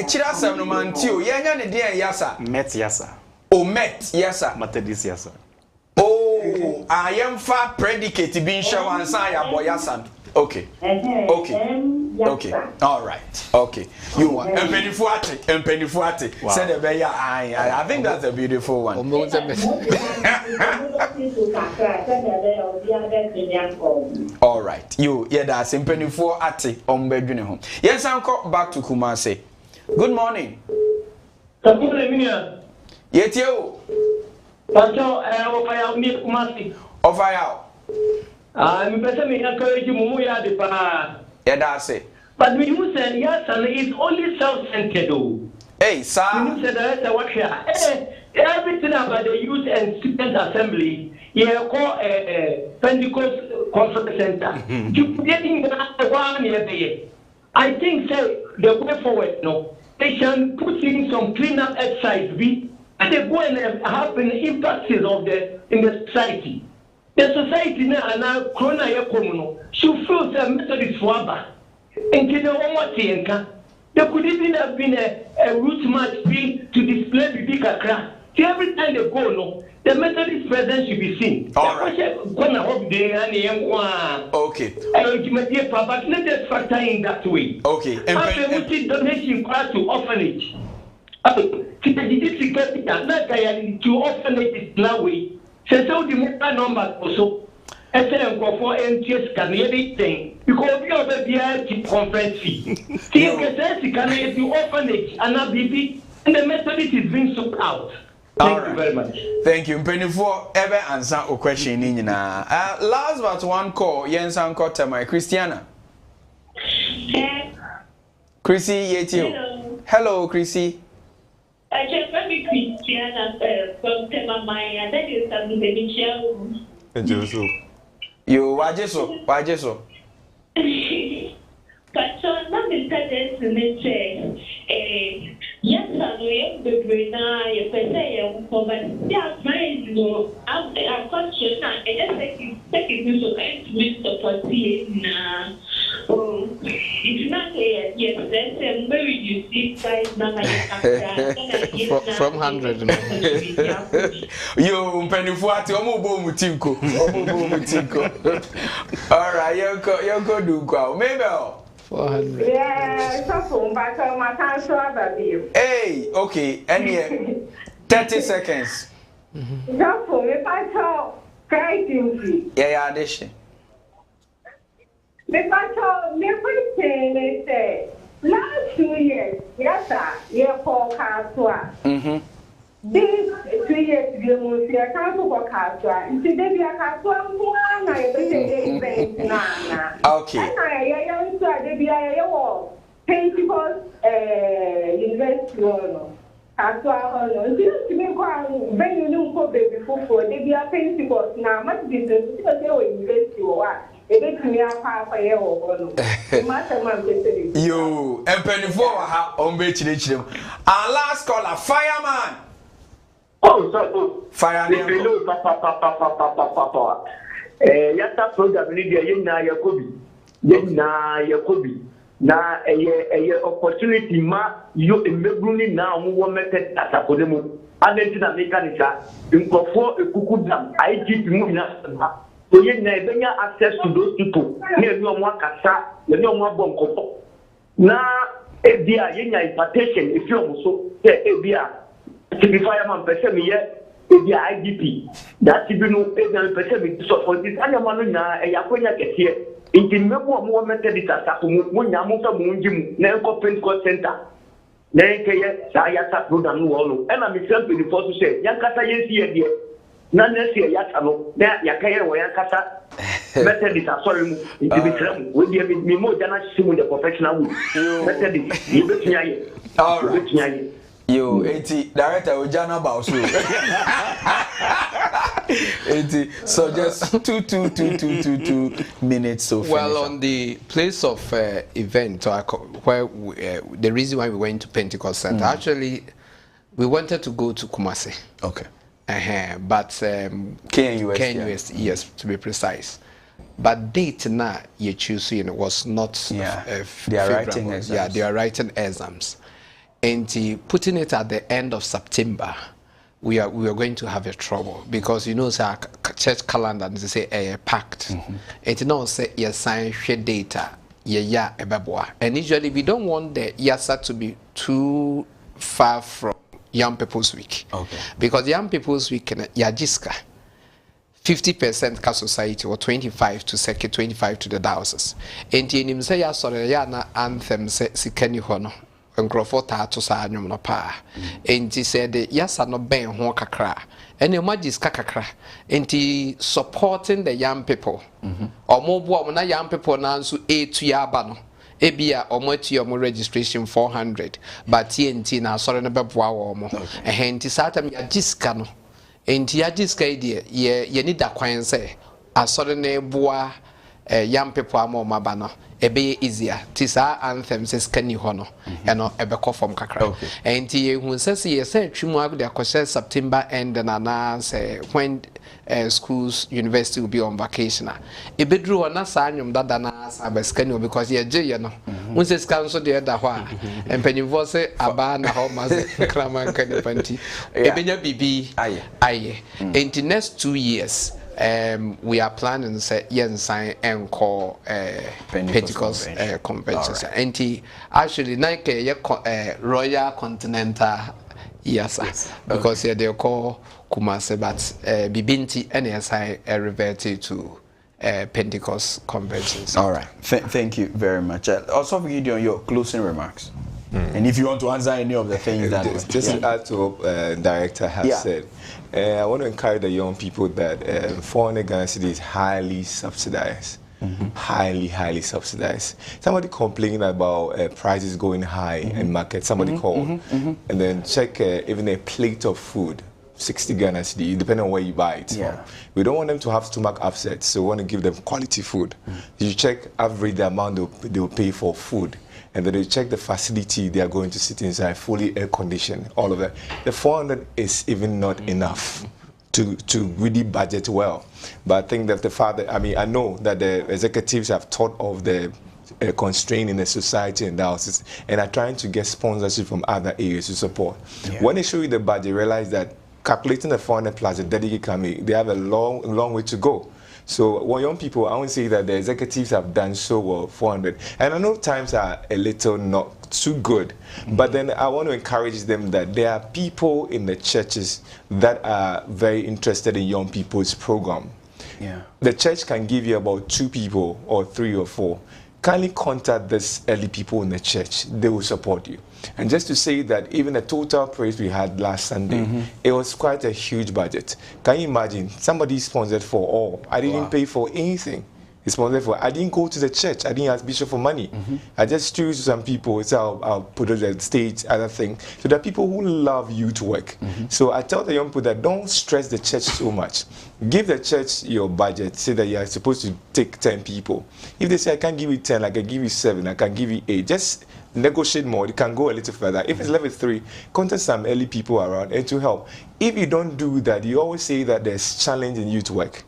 Chirasa no man too. Yanya ne dia yasa. Met yasa. Oh, met yasa. Matedis yasa. Oh, I am far predicate being shown and say boyasan. Okay. Okay. All right. Okay. You want Mpenifuate. Said the beya. I think that's a beautiful one. All right. You that's Mpenifuate ombedwene ho. Yes, uncle back to Kumasi. Good morning. Good morning. Yetio. Pacho ofaya ni Kumasi. Ofaya. I'm person encourage mumu ya de pa. Yeah, that's it. But when you say yes, and it's only self-centered though. Hey, sir. When you say that's what here. Everything about the youth and student assembly, you call Pentecost Conference Center. You getting one year. I think say the way forward, no. They can put in some clean-up exercise, and they go and have an impact of in the society. The society now corona yakomuno should feel the Methodist waba. And you know what there could even have been a route march to display the big Accra. Every time they go, no, the Methodist presence should be seen. All right. Okay. But let us factor in that way. Okay. And donation to orphanage. To orphanage that way. So the mobile number also. For NTS can everything because we are the conference fee. Can do orphanage and a baby and the Methodist is being sold out. Thank you very much. Thank you. Penny for ever answer a question in last but one call, Jens Uncle my Christiana. Chrissy, Yetio. Hello, Chrissy. I just want to be Christiana from Temamai, and then you start with the Michelle. And Joseph. You, why just so? But so, not the sentence to say, yes, I know the brain, I say, but yeah, friends, no, I'm a question, and I take it to Mr. Forty now. It's not yes, that's where you see guys now. From 100. You Pennyfuate, Omo Mutinko. All right, you go do go. Maybe 400. Yeah, so but my time so about you. Hey, okay, and 30 seconds. Just for me, I saw creativity. Yeah, this. If I told me everything, say last 2 years, yes, sir, yeah, for Quarcoo. These 2 years, we will see a council for Quarcoo. Today, we are Quarcoo, one, I believe okay. And I am so I be a Pentecost University. Quarcoo, just to me, when you know for baby for they be a Pentecost now, much business because they were university or what. You, and Penny for on beach. Our last caller, fireman. Oh, so fireman. Yata program Lydia, Yakobi. Na a opportunity ma you immediately now who method as a podemo. Argentina mechanica, in Kofo, a cuckoo dam, I keep moving up. So you never access to those people. Near no more cassa, no more bonko. Now, if they are in impartation, if you also say, if they are to be fireman, person yet, if they are IDP, that's if you know, if they are person so for this animal, a Yakoya get here. In the more method, it's a when Yamuka Munjim, Nelco Pentecost Center. Neke Sayata program wall, and I'm simply before to say, Yankata yes here, none this year Yatano, there Yakaya or Yankata. Method is a sorry with me more than I see with the professional method is all right. You 80 director Ojana Bausu. 80 so just 2 minutes to finish. Well, on the place of event where the reason why we went to Pentecost Center, actually we wanted to go to Kumasi. Okay. But KNUS, yes, to be precise. But date now you choose was not they are writing exams. Yeah, they are writing exams. And putting it at the end of September, we are going to have a trouble because our church calendar they say packed. And now say you sign data, and usually we don't want the YASA to be too far from Young People's Week. Okay. Because Young People's Week Adzika 50% ka society or 25 to circuit, 25 to the diocese. And in say ya sorry ya na anthem se sikani hono. Nkrofo ta to sa anwom no pa. And he said yes no ben ho kakra. And the magis kakra. And he supporting the young people. Omo na young people na nso etu ya aba no. Ebia omotu omo registration 400 but TNT na sorry no beboa wo mo. Enti satam ya jiska no. Enti Adzika ye need that kwan say asore na eboa young people amoma no ebe easier tisa anthem says kani ho no eno ebekọ from kakra enti ye hu say ye say twimu agde akose September end na say when schools university will be on vacation ebedru na sa anyum dada na sabaskani because ye je no hu say scan so de da ho a empanyivo say aba na ho ma kraman kan panti ebenya bibi aye enti next 2 years we are planning say sign and call Pentecost convention. And actually like Royal Continental yes because they call Kumasi but Bibinti NSI reverted to Pentecost conventions. All right. Thank you very much. Also for Gideon, your closing remarks. And if you want to answer any of the things that just to add to what director has said, I want to encourage the young people that foreign Ghana cedi is highly subsidized. Highly subsidized. Somebody complaining about prices going high in market. Somebody called and then check even a plate of food. 60 Ghana cedi, depending on where you buy it from. We don't want them to have stomach upset, so we want to give them quality food. You check average the amount they'll pay for food. And then they check the facility they are going to sit inside, fully air conditioned, all of that. The 400 is even not enough to really budget well. But I think that I know that the executives have thought of the constraint in the society and diocese and are trying to get sponsorship from other areas to support. When they show you the budget, realize that calculating the 400 plus the dedicated committee, they have a long way to go. So, well, young people, I want to say that the executives have done so well, 400. And I know times are a little not too good, but then I want to encourage them that there are people in the churches that are very interested in young people's program. The church can give you about 2 people or 3 or 4. Kindly contact these early people in the church. They will support you. And just to say that even the total praise we had last Sunday, it was quite a huge budget. Can you imagine? Somebody sponsored for all. I didn't pay for anything. He sponsored for. I didn't go to the church. I didn't ask Bishop for money. I just choose some people. So I'll put it on the stage, other thing. So there are people who love youth work. So I tell the young people that don't stress the church so much. Give the church your budget. Say that you are supposed to take 10 people. If they say I can't give you 10, I can give you 7, I can give you 8. Just negotiate more. You can go a little further. If it's level 3, contact some early people around and to help. If you don't do that, you always say that there's challenge in youth work.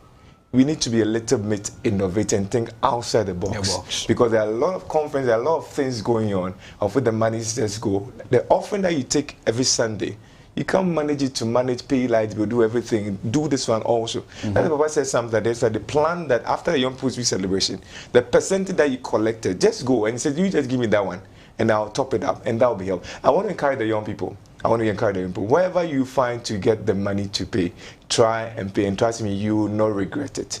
We need to be a little bit innovative and think outside the box. Because there are a lot of conferences, there are a lot of things going on of where the money just go. The offering that you take every Sunday, you can't manage it to manage, pay light, will do everything, do this one also. And the Papa said something that the plan that after the Young People's Week celebration, the percentage that you collected, just go and say, you just give me that one and I'll top it up and that will be helpful. I want to encourage the young people. Wherever you find to get the money to pay, try and pay, and trust me, you will not regret it.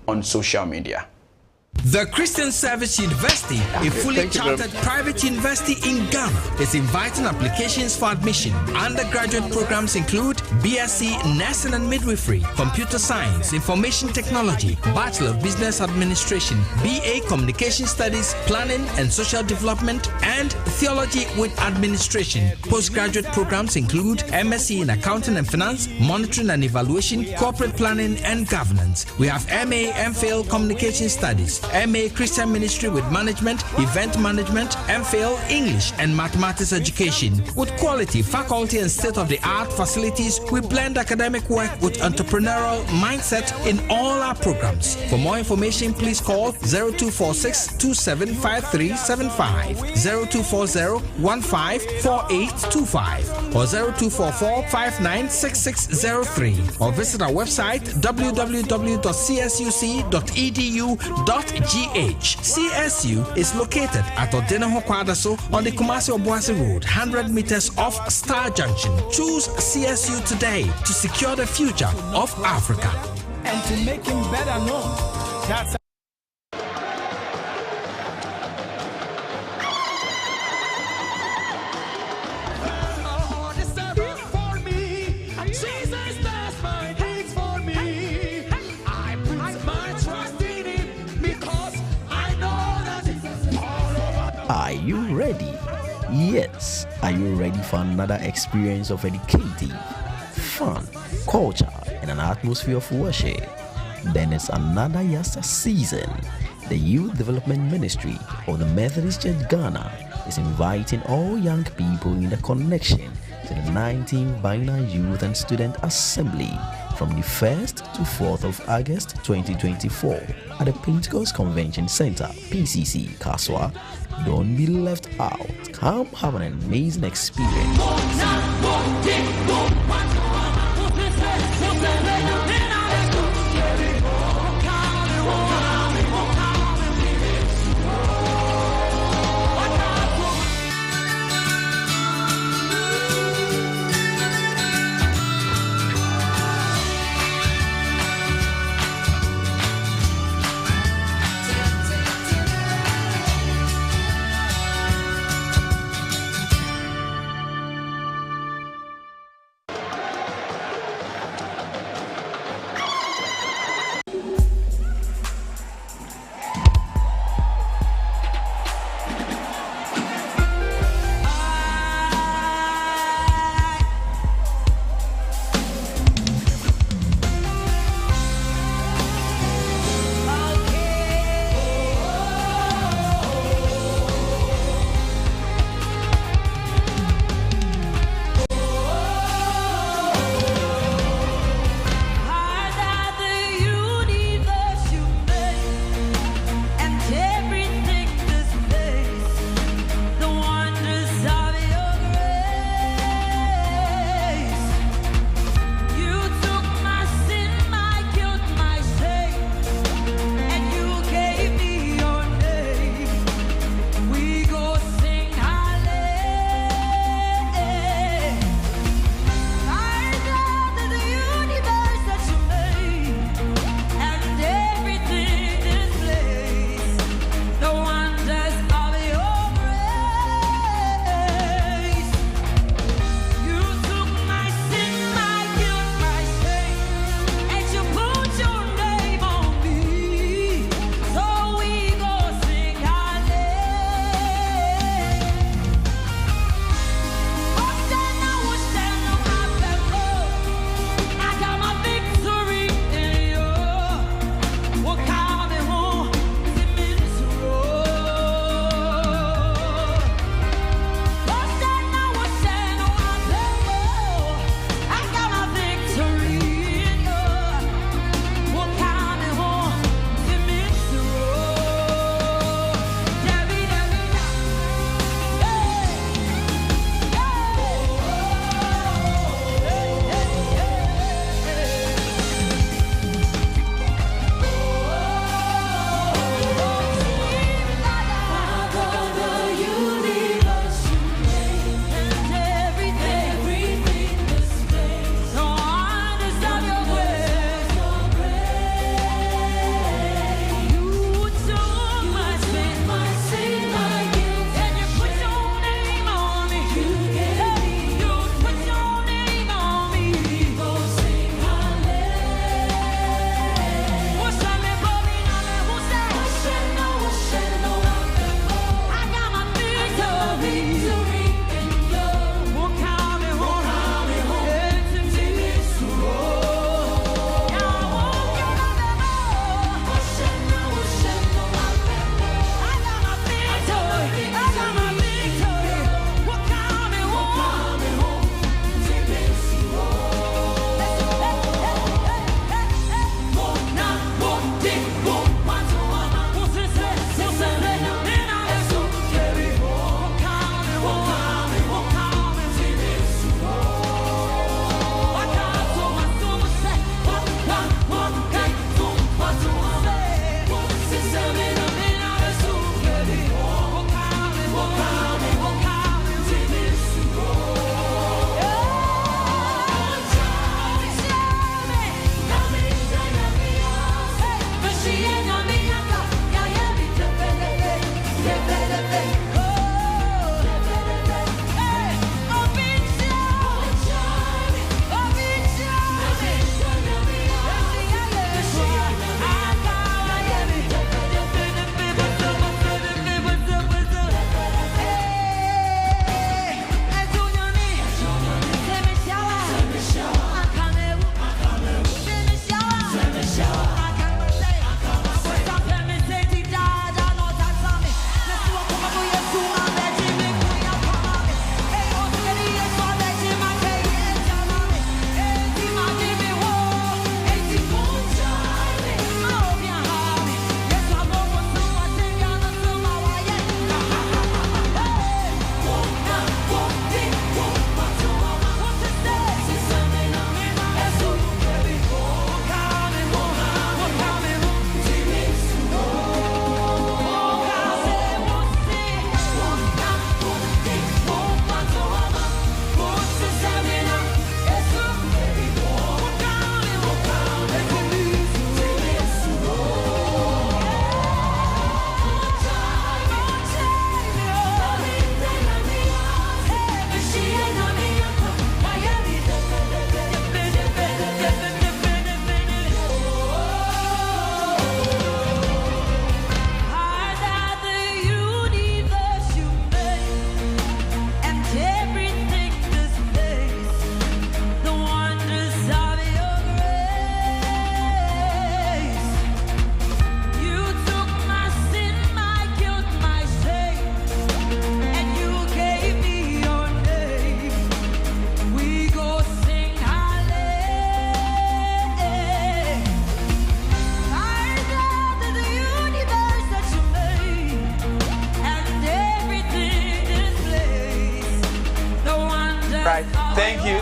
on social media. The Christian Service University, a fully chartered private university in Ghana, is inviting applications for admission. Undergraduate programs include BSc Nursing and Midwifery, Computer Science, Information Technology, Bachelor of Business Administration, BA Communication Studies, Planning and Social Development, and Theology with Administration. Postgraduate programs include MSc in Accounting and Finance, Monitoring and Evaluation, Corporate Planning and Governance. We have MA MPhil Communication Studies, MA Christian Ministry with Management, Event Management, MPhil English and Mathematics Education. With quality, faculty and state-of-the-art facilities, we blend academic work with entrepreneurial mindset in all our programs. For more information, please call 0246-275375, 0240-154825 or 0244-596603 or visit our website www.csuc.edu.gh. CSU is located at 𝗟𝗏𝗃 on the Kumasi-Obuasi Road, 100 meters off Star Junction. Choose CSU today to secure the future of Africa. And to make him better known. That's Are you ready? Yes. Are you ready for another experience of educative, fun, culture, and an atmosphere of worship? Then it's another 𝗟𝗏𝗃 season. The Youth Development Ministry of the Methodist Church Ghana is inviting all young people in the connection to the 19th Biennial Youth and Student Assembly from the 1st to 4th of August 2024 at the Pentecost Convention Center, PCC, Kaswa. Don't be left out. Come have an amazing experience.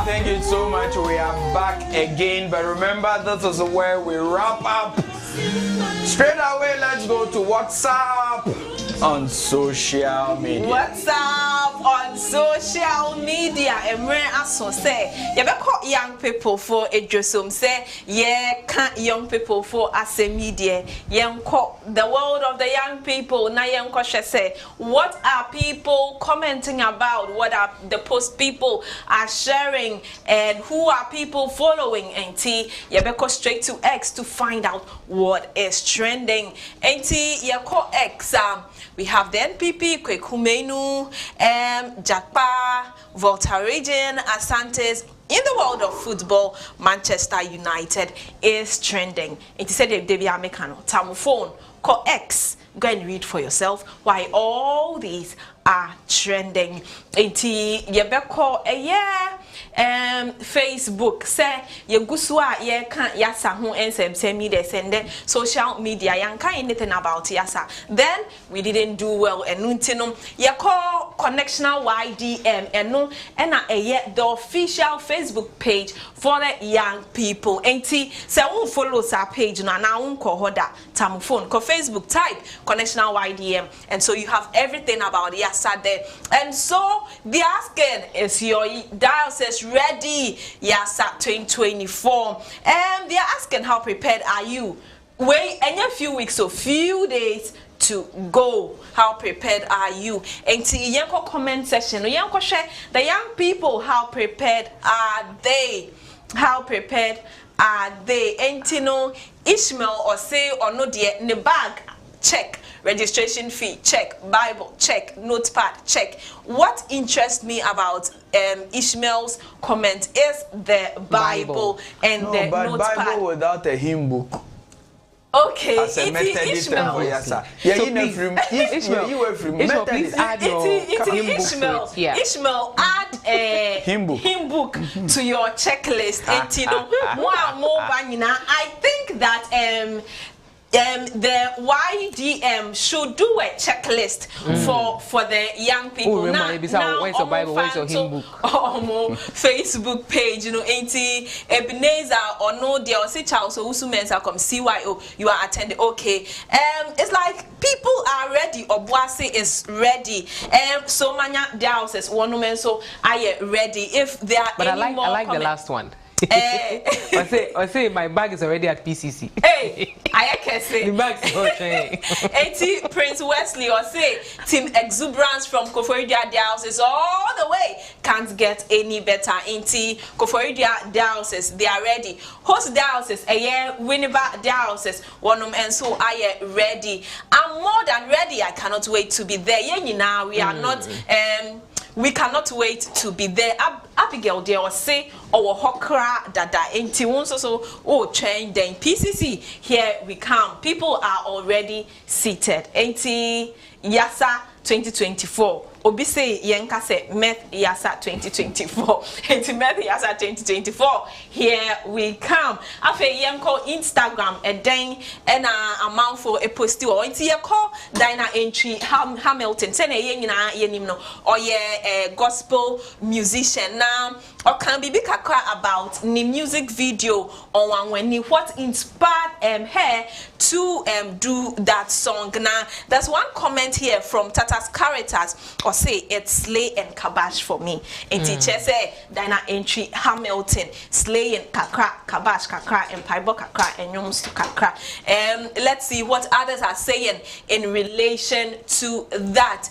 Thank you so much. We are back again. But remember, this is where we wrap up. Straight away, let's go to WhatsApp on social media. WhatsApp on social media. And where I so say, you better call young people for a dressum. Say, yeah, can't young people for as a media. Young call the world of the young people. Now, young question say, what are people commenting about? What are the post people are sharing? And who are people following? And T, you better go straight to X to find out what is trending. And T, you call X. We have the NPP, 𝗦𝗍𝗍 𝗟𝗜�10, Asantes. In the world of football, Manchester United is trending. It said Debbie Amekano, Tamuphone, call X. Go and read for yourself why all these are trending. Inti yebeko Facebook say yeguswa ye kan yasa hu ensem media send social media yanka anything about yasa. Then we didn't do well and nuntinum ye call connectional YDM and no the official Facebook page for the young people. Inti say who follows our page na unko hoda tamuphone ko Facebook type connectional YDM, and so you have everything about yasa there. And so the asking is your diocese ready yasa 2024, and they're asking how prepared are you. Wait a few weeks or few days to go. How prepared are you? And to the comment section, the young people, how prepared are they? How prepared are they? And to know Ishmael or say or no dear in the bag, check. Registration fee, check. Bible, check. Notepad, check. What interests me about Ishmael's comment is the Bible and the notepad. Bible without a hymn book. Okay, as a Ishmael. Ishmael, add a hymn book to your checklist. I think that the YDM should do a checklist for the young people. Now where's the Bible? Where's your hymn book? Facebook page, Ebenezer or no dear or say Charles or Usumensa come CYO, you are attending. Okay. It's like people are ready, or Boise is ready. So many houses, one woman, so I ready. If there are I like the last one. I say my bag is already at PCC. Hey, I can say the bag is okay. Prince Wesley or say Team Exuberance from Koforidua Diocese all the way can't get any better. Inti Koforidua Diocese, they are ready. Host Diocese, Winneba Diocese, one and so I am ready. I'm more than ready. I cannot wait to be there. Yeah, we are not. We cannot wait to be there. Abigail, they will say, "Oh, hokra dada." Enti won't so change. Then PCC, here we come. People are already seated. Enti Yasa 2024. Obise yenka se Met Yasa 2024. Enti Met Yasa 2024. Here we come. Afe yenko Instagram then amount for a post or enti yeko Dina entry Hamilton. Sene yenina yenimno or a gospel musician now. Or can be kakra about the music video on when what inspired her to do that song. Now there's one comment here from Tatas Caritas or say it's 𝗟𝗏𝗘𝗏 for me. And teacher say Dina entry Hamilton 𝗟𝗏𝗏𝗏 kakra and Paibo kakra and Yoms to kakra. Let's see what others are saying in relation to that.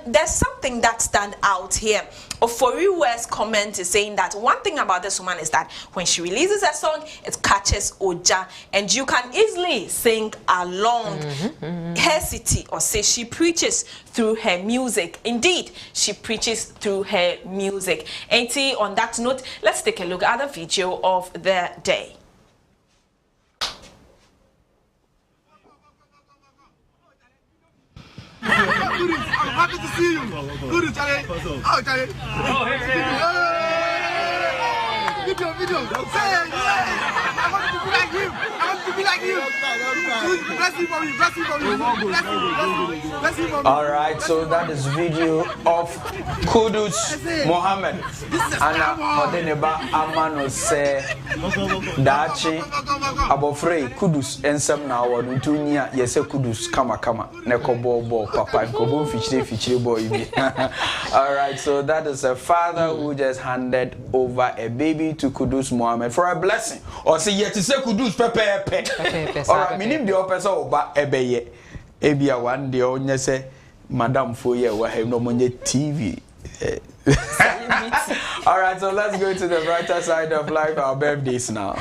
There's something that stands out here. Oforiwe's comment is saying that one thing about this woman is that when she releases a song, it catches Oja, and you can easily sing along. 𝗟𝗏𝗏𝗏 or say she preaches through her music. Indeed, she preaches through her music. And on that note, let's take a look at the video of the day. I'm happy to see you. Good, Charlie. Oh, Charlie. Oh, hey. Video. Say, I want to be like you. All right, so that is video of Kudus Mohammed. Anna Modeneba Amano say Dachi Abofrey Kudus and some now on Tunia, yes, Kudus Kama Nekobo Papa and Kobo Fichi boy. All right, so that is a father who just handed over a baby to Kudus Mohammed for a blessing. Or say yet to say Kudus Pepe. All right, meaning the opposite about Ebeye. Ebia one day on say Madame Foye will have no money TV. All right, so let's go to the brighter side of life, our birthdays now.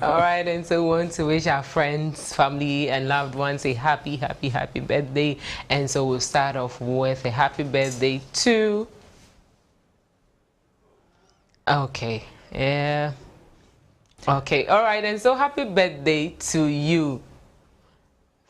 All right, and so we want to wish our friends, family, and loved ones a happy birthday. And so we'll start off with a happy birthday to... Okay, yeah. Okay, all right, and so happy birthday to you,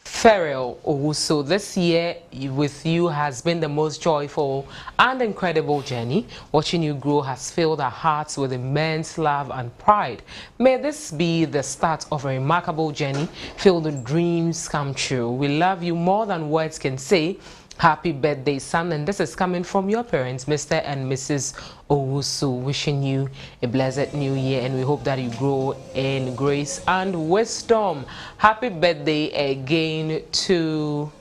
𝗟𝗏𝗘𝗿𝗘. So this year with you has been the most joyful and incredible journey. Watching you grow has filled our hearts with immense love and pride. May this be the start of a remarkable journey filled with dreams come true. We love you more than words can say. Happy birthday, son, and this is coming from your parents, Mr. and Mrs. Owusu. Wishing you a blessed new year, and we hope that you grow in grace and wisdom. Happy birthday again to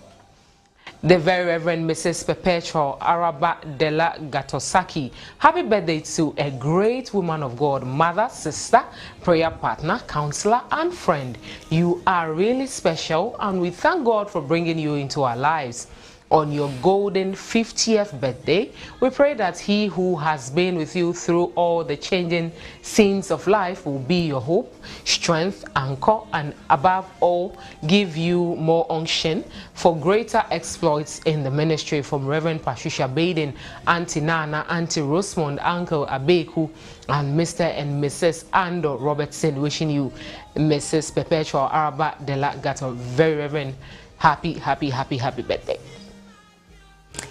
the very Reverend Mrs. 𝗟𝗏𝗘𝗿𝗘. Happy birthday to a great woman of God, mother, sister, prayer partner, counselor, and friend. You are really special, and we thank God for bringing you into our lives. On your golden 50th birthday, we pray that he who has been with you through all the changing scenes of life will be your hope, strength, anchor, and above all, give you more unction for greater exploits in the ministry. From Reverend Patricia Baden, Auntie Nana, Auntie Rosemond, Uncle Abeku, and Mr. and Mrs. Ando Robertson, wishing you, Mrs. 𝗟𝗏𝗘𝗿𝗘𝗿𝗘, very Reverend, happy birthday.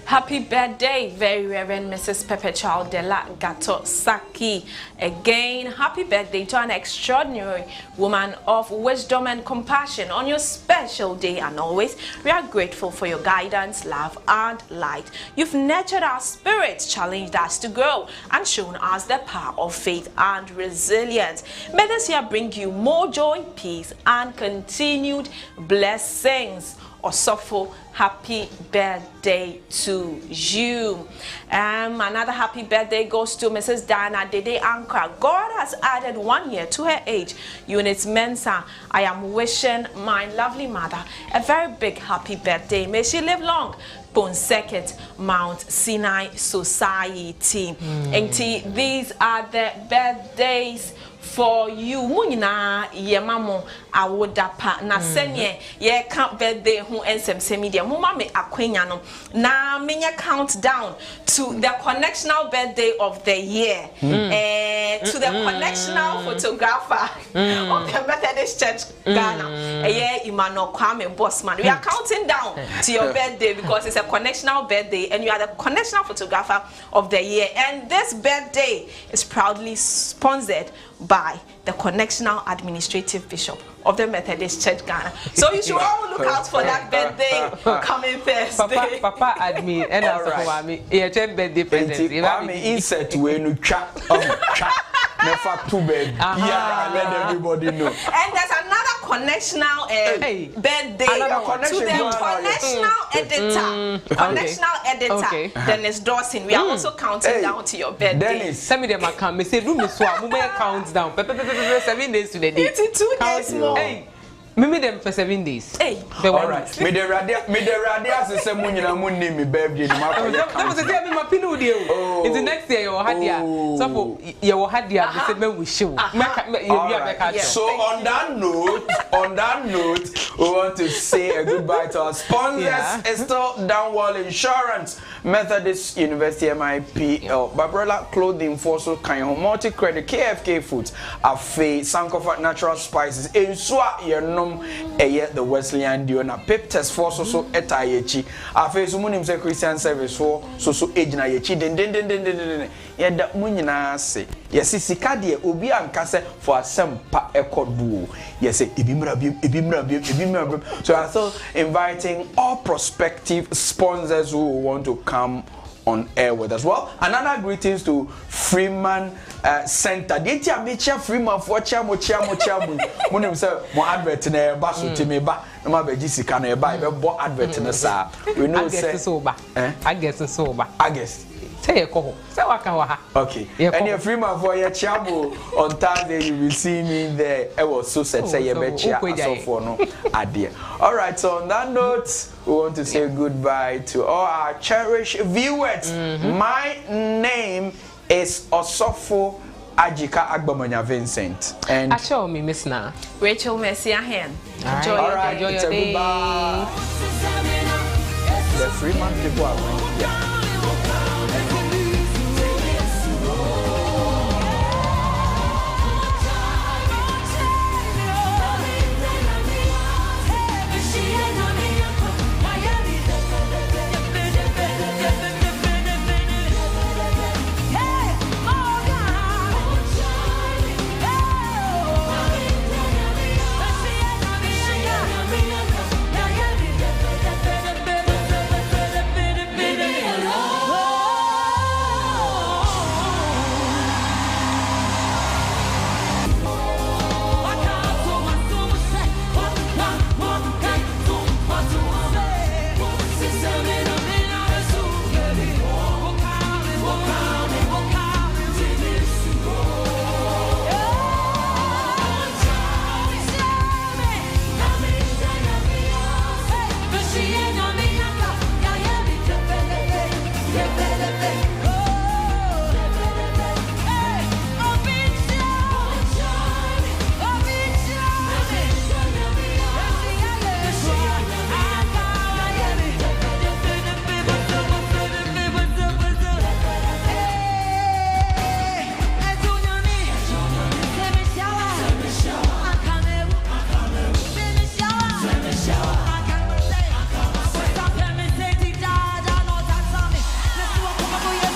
Happy birthday, very Reverend Mrs. 𝗟𝗏𝗘𝗿𝗘𝗃. Again, happy birthday to an extraordinary woman of wisdom and compassion on your special day, and always we are grateful for your guidance, love, and light. You've nurtured our spirits, challenged us to grow, and shown us the power of faith and resilience. May this year bring you more joy, peace, and continued blessings. Osofo, happy birthday to you. Another happy birthday goes to Mrs. Diana Dede Anka. God has added 1 year to her age. Eunice Mensah, I am wishing my lovely mother a very big happy birthday. May she live long. Second, Mount Sinai Society. These are the birthdays for you. Munina yemamo awodapa na senye ye count birthday hu ensem media muma me akwenya no na menya countdown to the connectional birthday of the year, to the connectional photographer of the Methodist Church Ghana, Emmanuel Kwame Bossman. We are counting down to your birthday because it's a connectional birthday and you are the connectional photographer of the year, and this birthday is proudly sponsored by the Connectional Administrative Bishop of the Methodist Church Ghana. So you should all look out for that birthday coming Thursday. Papa admin and also Kwame. Yeah, birthday present. Kwame insert when you chat. Never too bad. Yeah, let everybody know. And there's another connectional birthday to the connectional editor, Dennis Dawson. We are also counting down to your birthday. Dennis, send me the account. Me say room is swap. We count down. 7 days to the day. 82 days more. Hey. Me them for 7 days. Hey. All right. Me the radia say say munyina munni me birthday ni ma say me ma pinu de o. In the next year you had dia. So for you had dia be say me wish you. So on that note, we want to say a goodbye to our sponsors. It's still Downwall Insurance, Methodist University MIPL, Barbarella Clothing, Forso Kanyo, Multi Credit, KFK Foods, Afe, Sankofa Natural Spices, Insua Yenom, the Wesleyan Diona, Pep Test Forso so Etayechi, Afe Sumunim Christian Service for so Ejina Yechi, den Yeda Munina say, yes, Sikadi, Ubi and Kase for a sempa echodu. Yes, so I thought inviting all prospective sponsors who want to come on air with us. Well, another greetings to Freeman Center. Detia Micha Freeman for Chamo. When you say more advert in a basu timeba, no matter Jessica and a buy advert in a sa. We know say sober. I guess it's sober. I guess. Say a coho. Okay. And your Freeman for your chamo on Thursday, you will see me there. I was so sad. Say your betcha. So for no idea. All right. So on that note, we want to say goodbye to all our cherished viewers. My name is Osofo Adzika Vincent. And show me Miss Na Rachel Messia Hen. Enjoy your day. The Freeman people are